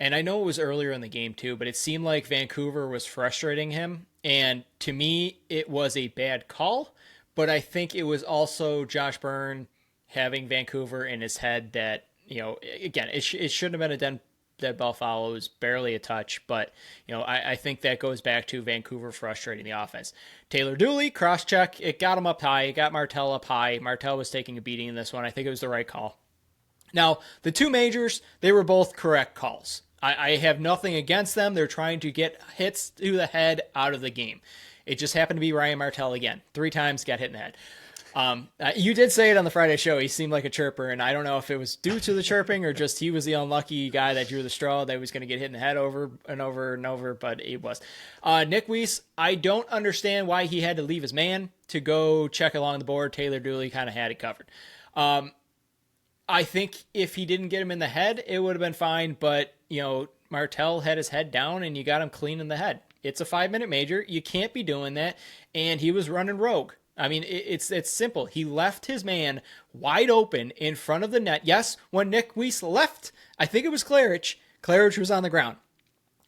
and I know it was earlier in the game too, but it seemed like Vancouver was frustrating him. And to me, it was a bad call, but I think it was also Josh Byrne having Vancouver in his head that, again, it shouldn't have been a dead ball foul. It was barely a touch, but I think that goes back to Vancouver frustrating the offense. Taylor Dooley, cross-check, it got him up high, it got Martel up high. Martel was taking a beating in this one. I think it was the right call. Now, the 2 majors, they were both correct calls. I have nothing against them. They're trying to get hits to the head out of the game. It just happened to be Ryan Martel again. 3 times got hit in the head. You did say it on the Friday show. He seemed like a chirper, and I don't know if it was due to the chirping or just he was the unlucky guy that drew the straw that was going to get hit in the head over and over and over, but it was. Nick Weiss, I don't understand why he had to leave his man to go check along the board. Taylor Dooley kind of had it covered. I think if he didn't get him in the head, it would have been fine, but, Martel had his head down, and you got him clean in the head. It's a 5-minute major. You can't be doing that, and he was running rogue. I mean, it's simple. He left his man wide open in front of the net. Yes, when Nick Weiss left, I think it was Claridge was on the ground.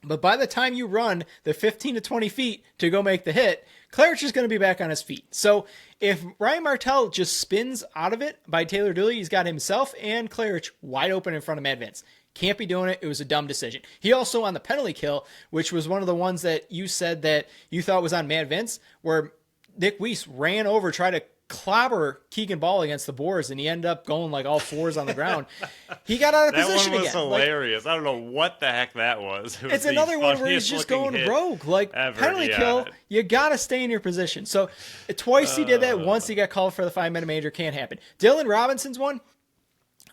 But by the time you run the 15 to 20 feet to go make the hit, Claridge is going to be back on his feet. So if Ryan Martel just spins out of it by Taylor Dooley, he's got himself and Claridge wide open in front of Matt Vince. Can't be doing it. It was a dumb decision. He also on the penalty kill, which was one of the ones that you said that you thought was on Matt Vince, where Nick Weiss ran over, tried to clobber Keegan Ball against the boards, and he ended up going like all 4s on the ground. He got out of position again. That one was hilarious. I don't know what the heck that was. It's another one where he's just going rogue. Like, penalty kill, you got to stay in your position. So twice he did that. Once he got called for the 5-minute major. Can't happen. Dylan Robinson's one.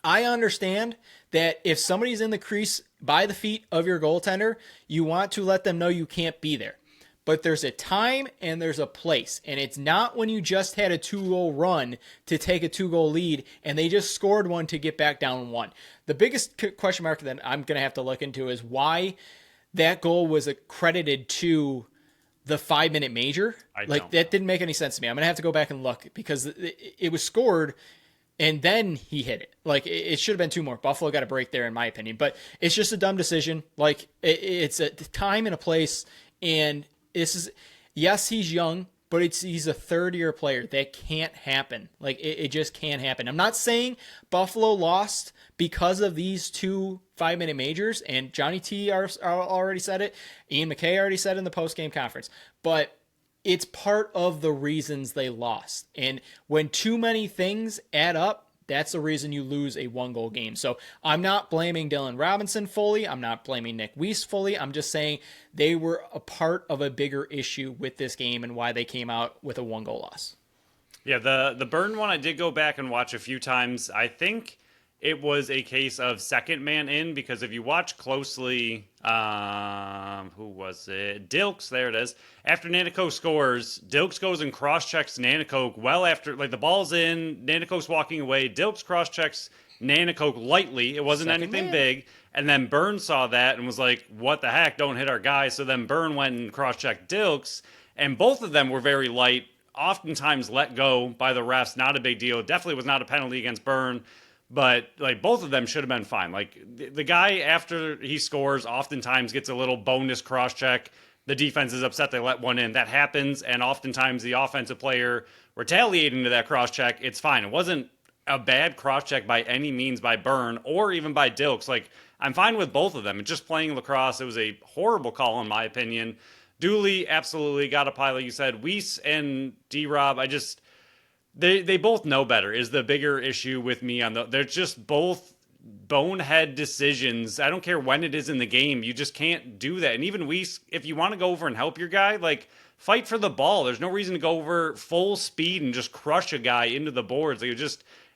I understand that if somebody's in the crease by the feet of your goaltender, you want to let them know you can't be there. But there's a time and there's a place. And it's not when you just had a 2-goal run to take a 2-goal lead and they just scored one to get back down 1. The biggest question mark that I'm going to have to look into is why that goal was accredited to the 5-minute major. That didn't make any sense to me. I'm going to have to go back and look because it was scored and then he hit it. Like, it should have been 2 more. Buffalo got a break there, in my opinion. But it's just a dumb decision. Like, it's a time and a place. And Yes, he's young, but he's a third-year player. That can't happen. Like, it just can't happen. I'm not saying Buffalo lost because of these 2 5-minute majors, and Johnny T already said it. Ian McKay already said it in the post-game conference. But it's part of the reasons they lost. And when too many things add up, that's the reason you lose a 1-goal game. So I'm not blaming Dylan Robinson fully. I'm not blaming Nick Weiss fully. I'm just saying they were a part of a bigger issue with this game and why they came out with a 1-goal loss. Yeah, the Burn one I did go back and watch a few times. I think it was a case of second man in, because if you watch closely, who was it? Dilks, there it is. After Nanticoke scores, Dilks goes and cross-checks Nanticoke well after, like, the ball's in, Nanticoke's walking away, Dilks cross-checks Nanticoke lightly. It wasn't Second anything man. big. And then Byrne saw that and was like, what the heck, don't hit our guy. So then Byrne went and cross-checked Dilks, and both of them were very light, oftentimes let go by the refs, not a big deal. Definitely was not a penalty against Byrne. But, like, both of them should have been fine. Like, the guy, after he scores, oftentimes gets a little bonus cross-check. The defense is upset they let one in. That happens, and oftentimes the offensive player retaliating to that cross-check, it's fine. It wasn't a bad cross-check by any means by Byrne or even by Dilks. Like, I'm fine with both of them. It's just playing lacrosse. It was a horrible call, in my opinion. Dooley absolutely got a pie, like you said. Weiss and D-Rob, They both know better is the bigger issue with me they're just both bonehead decisions. I don't care when it is in the game. You just can't do that. And even Weiss, if you want to go over and help your guy, like, fight for the ball. There's no reason to go over full speed and just crush a guy into the boards. Like,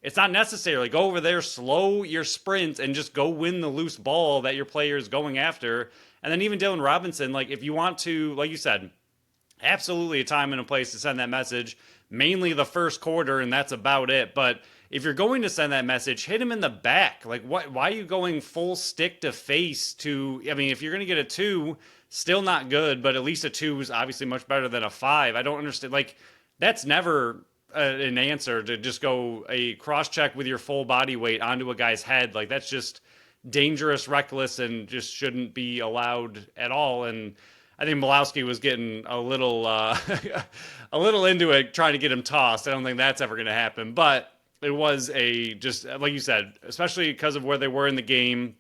it's not necessary. Like, go over there, slow your sprint, and just go win the loose ball that your player is going after. And then even Dylan Robinson, like, if you want to, like you said, absolutely a time and a place to send that message. Mainly the first quarter, and that's about it. But if you're going to send that message, hit him in the back. Like, why are you going full stick to face to... I mean, if you're going to get a 2, still not good, but at least a 2 is obviously much better than a 5. I don't understand. Like, that's never an answer to just go a cross-check with your full body weight onto a guy's head. Like, that's just dangerous, reckless, and just shouldn't be allowed at all. And I think Malowski was getting a little into it, trying to get him tossed. I don't think that's ever going to happen. But it was just like you said, especially because of where they were in the game.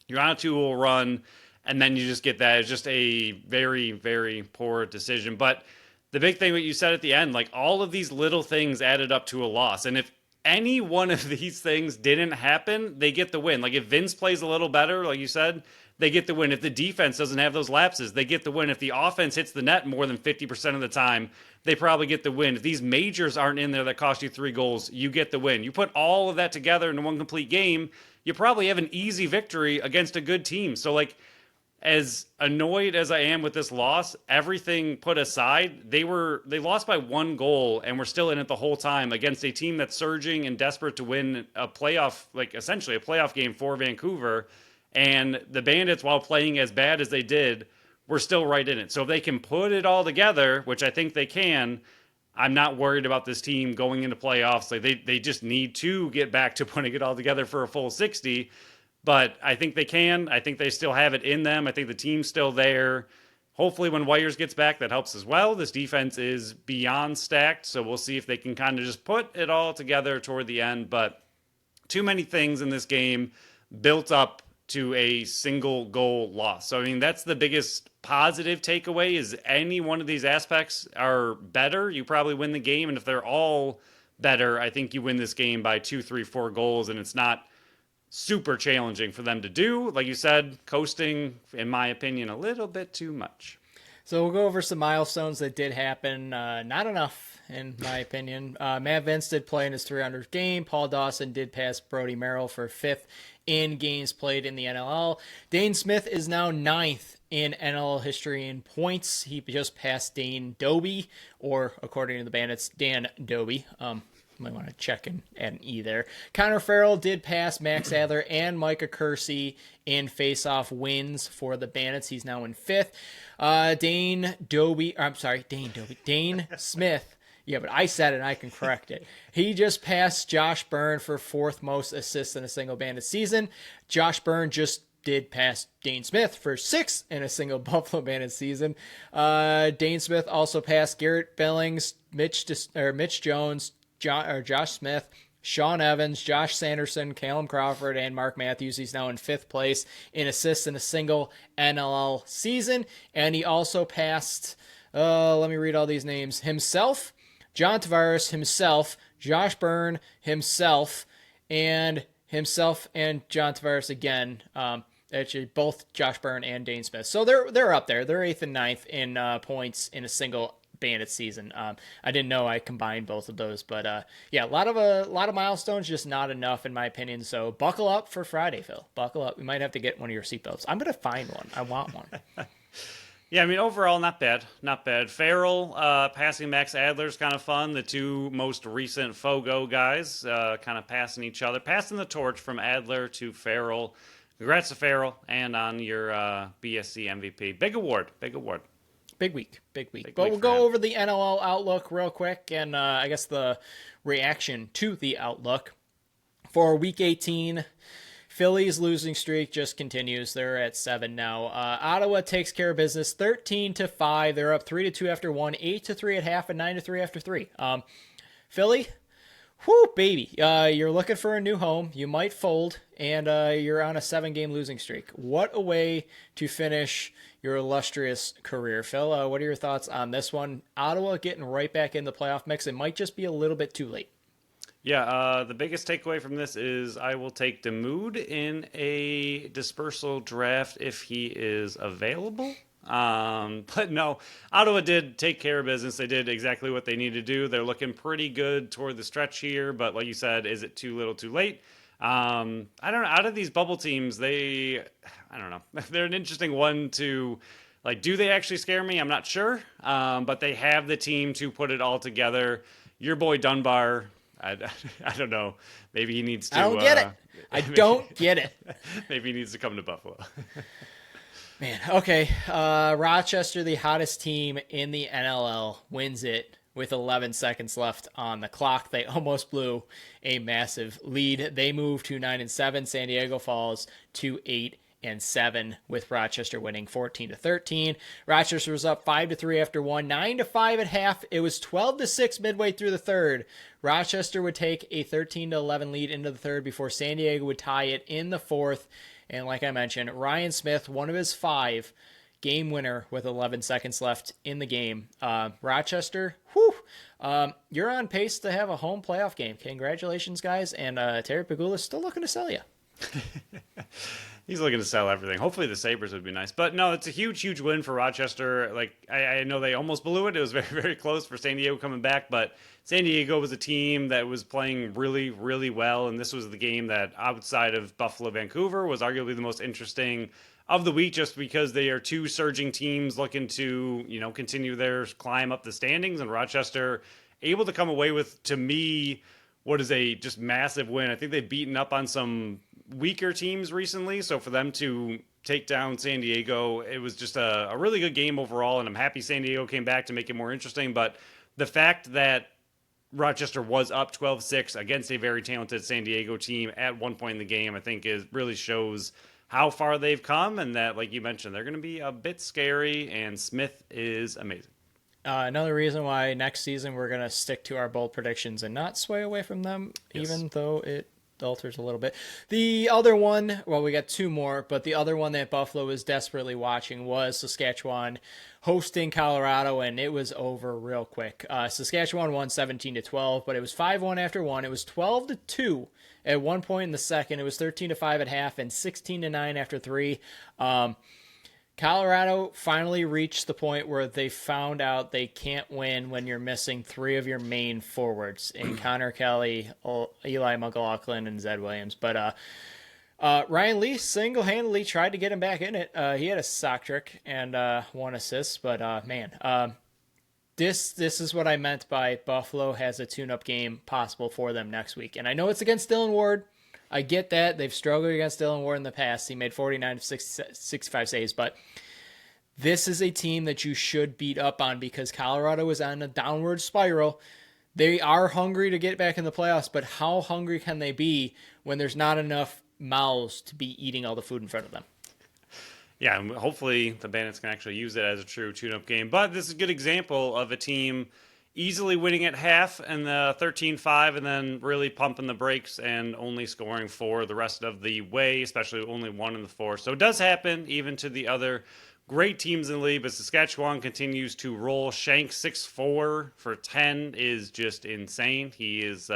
You're on a 2-goal run, and then you just get that. It's just a very, very poor decision. But the big thing that you said at the end, like, all of these little things added up to a loss. And if any one of these things didn't happen, they get the win. Like, if Vince plays a little better, like you said, they get the win. If the defense doesn't have those lapses, they get the win. If the offense hits the net more than 50% of the time, they probably get the win. If these majors aren't in there that cost you 3 goals, you get the win. You put all of that together into one complete game, you probably have an easy victory against a good team. So, like, as annoyed as I am with this loss, everything put aside, they lost by 1 goal and were still in it the whole time against a team that's surging and desperate to win a playoff, like, essentially a playoff game for Vancouver. And the Bandits, while playing as bad as they did, were still right in it. So if they can put it all together, which I think they can, I'm not worried about this team going into playoffs. Like, they just need to get back to putting it all together for a full 60. But I think they can. I think they still have it in them. I think the team's still there. Hopefully when Wires gets back, that helps as well. This defense is beyond stacked, so we'll see if they can kind of just put it all together toward the end. But too many things in this game built up to a single goal loss. So, I mean, that's the biggest positive takeaway is any one of these aspects are better, you probably win the game. And if they're all better, I think you win this game by 2, 3, 4 goals. And it's not super challenging for them to do. Like you said, coasting, in my opinion, a little bit too much. So we'll go over some milestones that did happen. Not enough, in my opinion. Matt Vince did play in his 300th game. Paul Dawson did pass Brody Merrill for 5th in games played in the NLL. Dane Smith is now 9th in NLL history in points. He just passed Dane Doby, or according to the Bandits, Dan Doby. Might want to check and add an E there. Connor Farrell did pass Max Adler and Micah Kersey in face-off wins for the Bandits. He's now in 5th. Dane Smith. Yeah, but I said it and I can correct it. He just passed Josh Byrne for 4th most assists in a single Bandit season. Josh Byrne just did pass Dane Smith for 6 in a single Buffalo Bandits season. Dane Smith also passed Garrett Billings, Mitch Jones, Josh Smith, Sean Evans, Josh Sanderson, Callum Crawford, and Mark Matthews. He's now in 5th place in assists in a single NLL season. And he also passed, let me read all these names, himself, John Tavares, himself, Josh Byrne, himself, and John Tavares again. Actually, both Josh Byrne and Dane Smith. So they're up there. They're 8th and 9th in points in a single Bandit season. I didn't know I combined both of those, but yeah, a lot of milestones, just not enough in my opinion. So buckle up for Friday, Phil. Buckle up. We might have to get one of your seatbelts. I'm gonna find one. I want one. Yeah, I mean, overall, not bad. Not bad. Farrell passing Max Adler's kind of fun. The two most recent Fogo guys kind of passing each other, passing the torch from Adler to Farrell. Congrats to Farrell and on your BSC MVP. Big award. Big week. But we'll go over the NLL outlook real quick, and I guess the reaction to the outlook. For Week 18, Philly's losing streak just continues. They're at 7 now. Ottawa takes care of business, 13-5. They're up 3-2 after 1, 8-3 at half, and 9-3 after 3. Philly, whoo, baby. You're looking for a new home. You might fold, and you're on a 7-game losing streak. What a way to finish your illustrious career. Phil, what are your thoughts on this one? Ottawa getting right back in the playoff mix. It might just be a little bit too late. Yeah, the biggest takeaway from this is I will take Damoud in a dispersal draft if he is available. But no, Ottawa did take care of business. They did exactly what they needed to do. They're looking pretty good toward the stretch here, but like you said, is it too little too late? I don't know. Out of these bubble teams, I don't know. They're an interesting one to, like, do they actually scare me? I'm not sure. But they have the team to put it all together. Your boy Dunbar, I don't know. Maybe he needs to. I don't get it. I don't get it. Maybe he needs to come to Buffalo. Man, okay. Rochester, the hottest team in the NLL, wins it with 11 seconds left on the clock. They almost blew a massive lead. They move to 9-7. San Diego falls to 8-7, with Rochester winning 14-13. Rochester was up 5-3 after 1, 9-5 at half. It was 12-6 midway through the third. Rochester would take a 13-11 lead into the third before San Diego would tie it in the fourth. And like I mentioned, Ryan Smith, one of his 5, game winner with 11 seconds left in the game. Rochester, you're on pace to have a home playoff game. Congratulations, guys. And Terry Pegula's still looking to sell you. He's looking to sell everything. Hopefully the Sabres would be nice. But no, it's a huge, huge win for Rochester. Like, I know they almost blew it. It was very, very close for San Diego coming back. But San Diego was a team that was playing really, really well. And this was the game that, outside of Buffalo, Vancouver, was arguably the most interesting of the week, just because they are two surging teams looking to, continue their climb up the standings. And Rochester able to come away with, to me, what is a just massive win. I think they've beaten up on some weaker teams recently. So for them to take down San Diego, it was just a really good game overall. And I'm happy San Diego came back to make it more interesting. But the fact that Rochester was up 12-6 against a very talented San Diego team at one point in the game, I think really shows how far they've come, and that, like you mentioned, they're going to be a bit scary, and Smith is amazing. Another reason why next season we're going to stick to our bold predictions and not sway away from them, yes, even though it alters a little bit. The other one, well, we got 2 more, but the other one that Buffalo was desperately watching was Saskatchewan hosting Colorado, and it was over real quick. Saskatchewan won 17-12, but it was 5-1 after 1. It was 12-2 at one point in the second. It was 13-5 at half and 16-9 after 3. Colorado finally reached the point where they found out they can't win when you're missing 3 of your main forwards in Connor Kelly, Eli McLaughlin, and Zed Williams. But Ryan Lee single-handedly tried to get him back in it. He had a sock trick and 1 assist, but This is what I meant by Buffalo has a tune-up game possible for them next week. And I know it's against Dylan Ward. I get that. They've struggled against Dylan Ward in the past. He made 49 of 65 saves. But this is a team that you should beat up on because Colorado is on a downward spiral. They are hungry to get back in the playoffs, but how hungry can they be when there's not enough mouths to be eating all the food in front of them. Yeah, and hopefully the Bandits can actually use it as a true tune-up game. But this is a good example of a team easily winning at half and the 13-5 and then really pumping the brakes and only scoring 4 the rest of the way, especially only 1 in the 4. So it does happen even to the other great teams in the league, but Saskatchewan continues to roll. Shank 6-4 for 10 is just insane. He is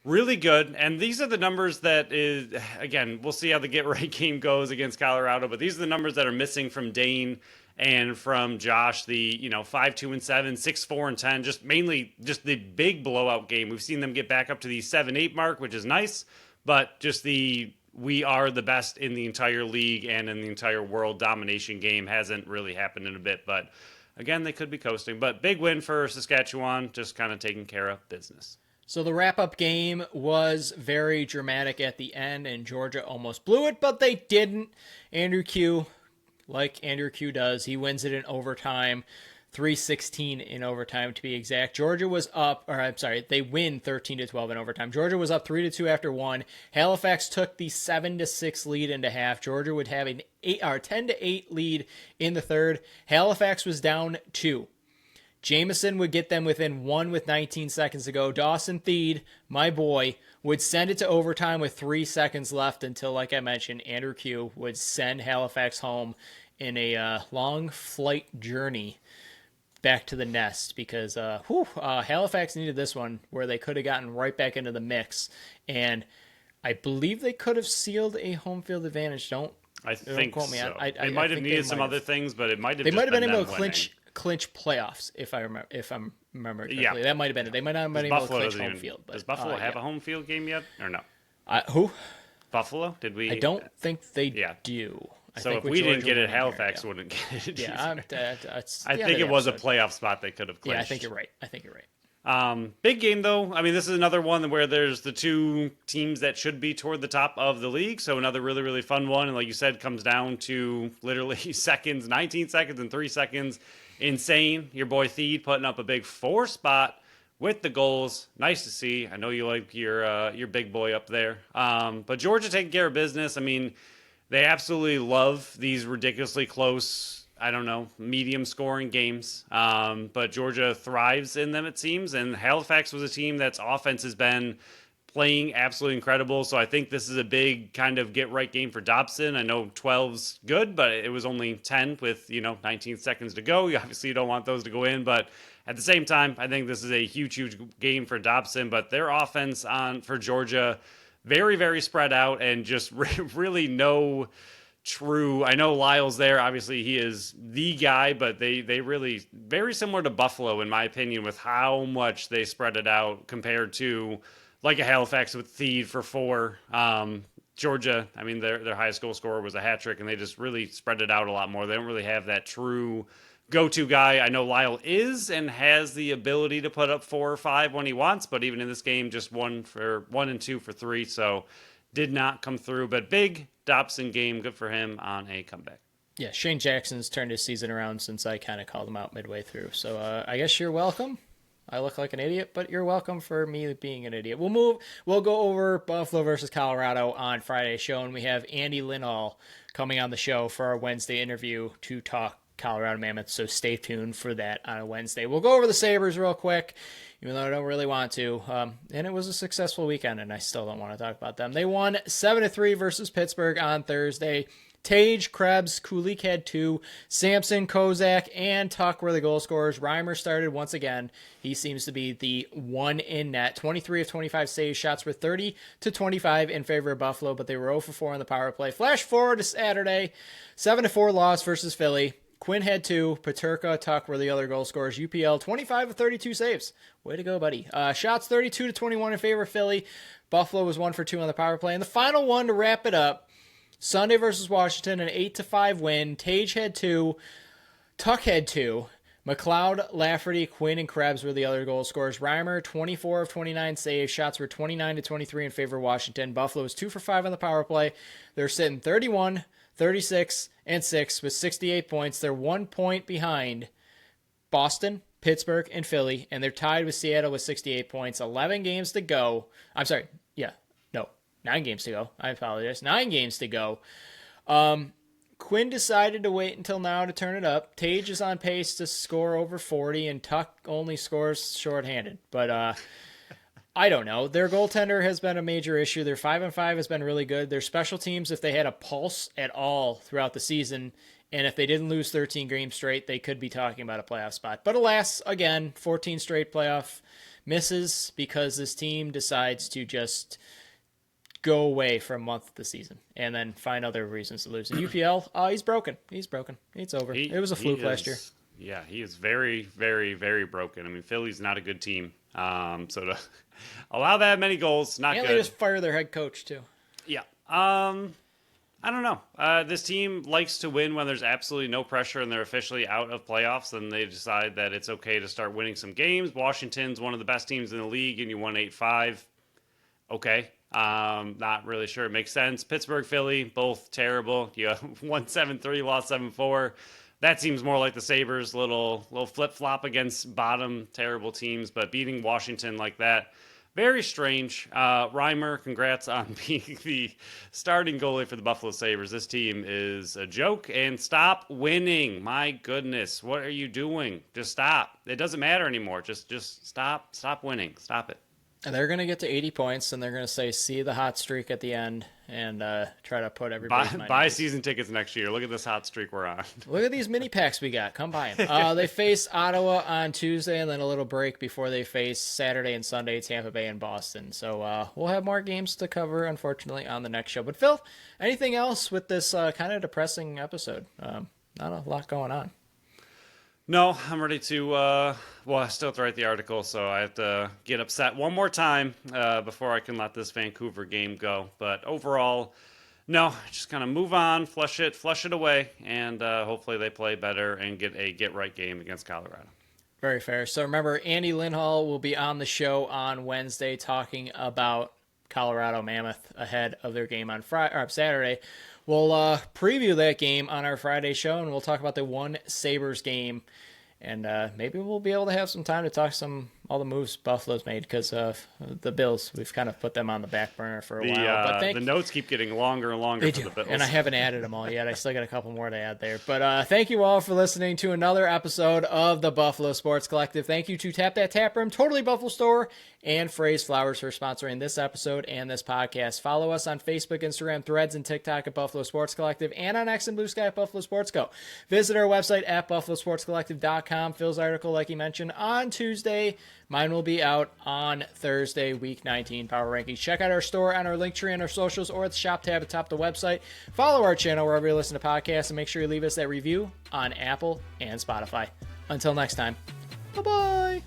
really good, and these are the numbers that is, again, we'll see how the get-right game goes against Colorado, but these are the numbers that are missing from Dane and from Josh, the 5-2-7, 6-4-10, just mainly just the big blowout game. We've seen them get back up to the 7-8 mark, which is nice, but just the we are the best in the entire league and in the entire world domination game hasn't really happened in a bit, but again, they could be coasting. But big win for Saskatchewan, just kind of taking care of business. So the wrap-up game was very dramatic at the end, and Georgia almost blew it, but they didn't. Andrew Q, like Andrew Q does, he wins it in overtime, 3:16 in overtime to be exact. Georgia was up, or I'm sorry, they win 13-12 in overtime. Georgia was up 3-2 after 1. Halifax took the 7-6 lead into half. Georgia would have an 10-8 lead in the third. Halifax was down 2. Jameson would get them within 1 with 19 seconds to go. Dawson Theed, my boy, would send it to overtime with 3 seconds left until, like I mentioned, Andrew Q would send Halifax home in a long flight journey back to the nest because Halifax needed this one where they could have gotten right back into the mix. And I believe they could have sealed a home field advantage. Don't quote me. So. They might have needed some other things, but it might have. They might have been able to winning. clinch playoffs if I'm remembering correctly. Yeah. That might have been it. They might not have been able to clinch home field. But, does Buffalo have a home field game yet or no? Who? Buffalo? Did we? I don't think they do. So if we didn't get it, Halifax wouldn't get it. Yeah, I think it was a playoff spot they could have clinched. Yeah, I think you're right. Big game, though. I mean, this is another one where there's the two teams that should be toward the top of the league. So another really, really fun one. And like you said, comes down to literally seconds, 19 seconds and 3 seconds. Insane. Your boy Theed putting up a big 4 spot with the goals. Nice to see. I know you like your big boy up there. But Georgia taking care of business. I mean, they absolutely love these ridiculously close, medium scoring games. But Georgia thrives in them, it seems. And Halifax was a team that's offense has been playing absolutely incredible. So I think this is a big kind of get right game for Dobson. I know 12's good, but it was only 10 with, 19 seconds to go. You obviously don't want those to go in, but at the same time, I think this is a huge, huge game for Dobson. But their offense for Georgia, very, very spread out and just really no true. I know Lyle's there. Obviously, he is the guy, but they really very similar to Buffalo, in my opinion, with how much they spread it out compared to like a Halifax with Theed for 4. Georgia, I mean, their highest goal scorer was a hat trick, and they just really spread it out a lot more. They don't really have that true go-to guy. I know Lyle is and has the ability to put up 4 or 5 when he wants, but even in this game, just 1 and 2 for 3, so did not come through. But big Dobson game, good for him on a comeback. Yeah, Shane Jackson's turned his season around since I kind of called him out midway through. So I guess you're welcome. I look like an idiot, but you're welcome for me being an idiot. We'll go over Buffalo versus Colorado on Friday's show, and we have Andy Linall coming on the show for our Wednesday interview to talk Colorado Mammoths, so stay tuned for that on a Wednesday. We'll go over the Sabres real quick, even though I don't really want to. And it was a successful weekend, and I still don't want to talk about them. They won 7-3 versus Pittsburgh on Thursday. Tage, Krebs, Kulik had 2. Sampson, Kozak, and Tuck were the goal scorers. Reimer started once again. He seems to be the one in net. 23 of 25 save shots were 30-25 in favor of Buffalo, but they were 0 for 4 on the power play. Flash forward to Saturday, 7-4 loss versus Philly. Quinn had 2. Paterka, Tuck were the other goal scorers. UPL, 25 of 32 saves. Way to go, buddy. Shots 32-21 in favor of Philly. Buffalo was 1 for 2 on the power play. And the final one to wrap it up, Sunday versus Washington, an 8-5 win. Tage had 2. Tuck had 2. McLeod, Lafferty, Quinn, and Krebs were the other goal scorers. Reimer, 24 of 29 saves. Shots were 29-23 in favor of Washington. Buffalo was 2 for 5 on the power play. They're sitting 31, 36, and 6 with 68 points. They're 1 point behind Boston, Pittsburgh, and Philly, and they're tied with Seattle with 68 points. 11 games to go. I'm sorry. Yeah. No. 9 games to go. I apologize. 9 games to go. Quinn decided to wait until now to turn it up. Tage is on pace to score over 40, and Tuck only scores shorthanded. But I don't know. Their goaltender has been a major issue. Their 5-5 has been really good. Their special teams, if they had a pulse at all throughout the season, and if they didn't lose 13 games straight, they could be talking about a playoff spot. But alas, again, 14 straight playoff misses because this team decides to just go away for a month of the season and then find other reasons to lose. And UPL, he's broken. He's broken. It's over. It was a fluke last year. Yeah, he is very, very, very broken. I mean, Philly's not a good team. So to allow that many goals, not good. And they just fire their head coach, too. Yeah. I don't know. This team likes to win when there's absolutely no pressure and they're officially out of playoffs, and they decide that it's okay to start winning some games. Washington's one of the best teams in the league, and you won 8-5. Okay. Not really sure it makes sense. Pittsburgh, Philly, both terrible. You won 7-3, lost 7-4. That seems more like the Sabres, little flip-flop against bottom terrible teams, but beating Washington like that, very strange. Reimer, congrats on being the starting goalie for the Buffalo Sabres. This team is a joke, and stop winning. My goodness, what are you doing? Just stop. It doesn't matter anymore. Just stop winning. Stop it. And they're going to get to 80 points, and they're going to say, see the hot streak at the end, and try to put everybody buy season tickets next year. Look at this hot streak we're on. Look at these mini packs we got. Come buy them. They face Ottawa on Tuesday, and then a little break before they face Saturday and Sunday, Tampa Bay and Boston. So we'll have more games to cover, unfortunately, on the next show. But Phil, anything else with this kind of depressing episode? Not a lot going on. No, I'm ready to, I still have to write the article, so I have to get upset one more time before I can let this Vancouver game go. But overall, no, just kind of move on, flush it away, and hopefully they play better and get a get-right game against Colorado. Very fair. So remember, Andy Lindhall will be on the show on Wednesday talking about Colorado Mammoth ahead of their game on Saturday. We'll preview that game on our Friday show, and we'll talk about the one Sabres game. And maybe we'll be able to have some time to talk all the moves Buffalo's made, because of the Bills. We've kind of put them on the back burner for a while. But the notes keep getting longer and longer for the Bills. And I haven't added them all yet. I still got a couple more to add there. But thank you all for listening to another episode of the Buffalo Sports Collective. Thank you to Tap That Tap Room, Totally Buffalo Store, and Phrase Flowers for sponsoring this episode and this podcast. Follow us on Facebook, Instagram, Threads, and TikTok at Buffalo Sports Collective, and on X and Blue Sky at Buffalo Sports Co. Visit our website at buffalosportscollective.com. Phil's article, like he mentioned, on Tuesday. Mine will be out on Thursday, Week 19 Power Rankings. Check out our store on our link tree and our socials, or at the shop tab at the top of the website. Follow our channel wherever you listen to podcasts, and make sure you leave us that review on Apple and Spotify. Until next time, bye-bye.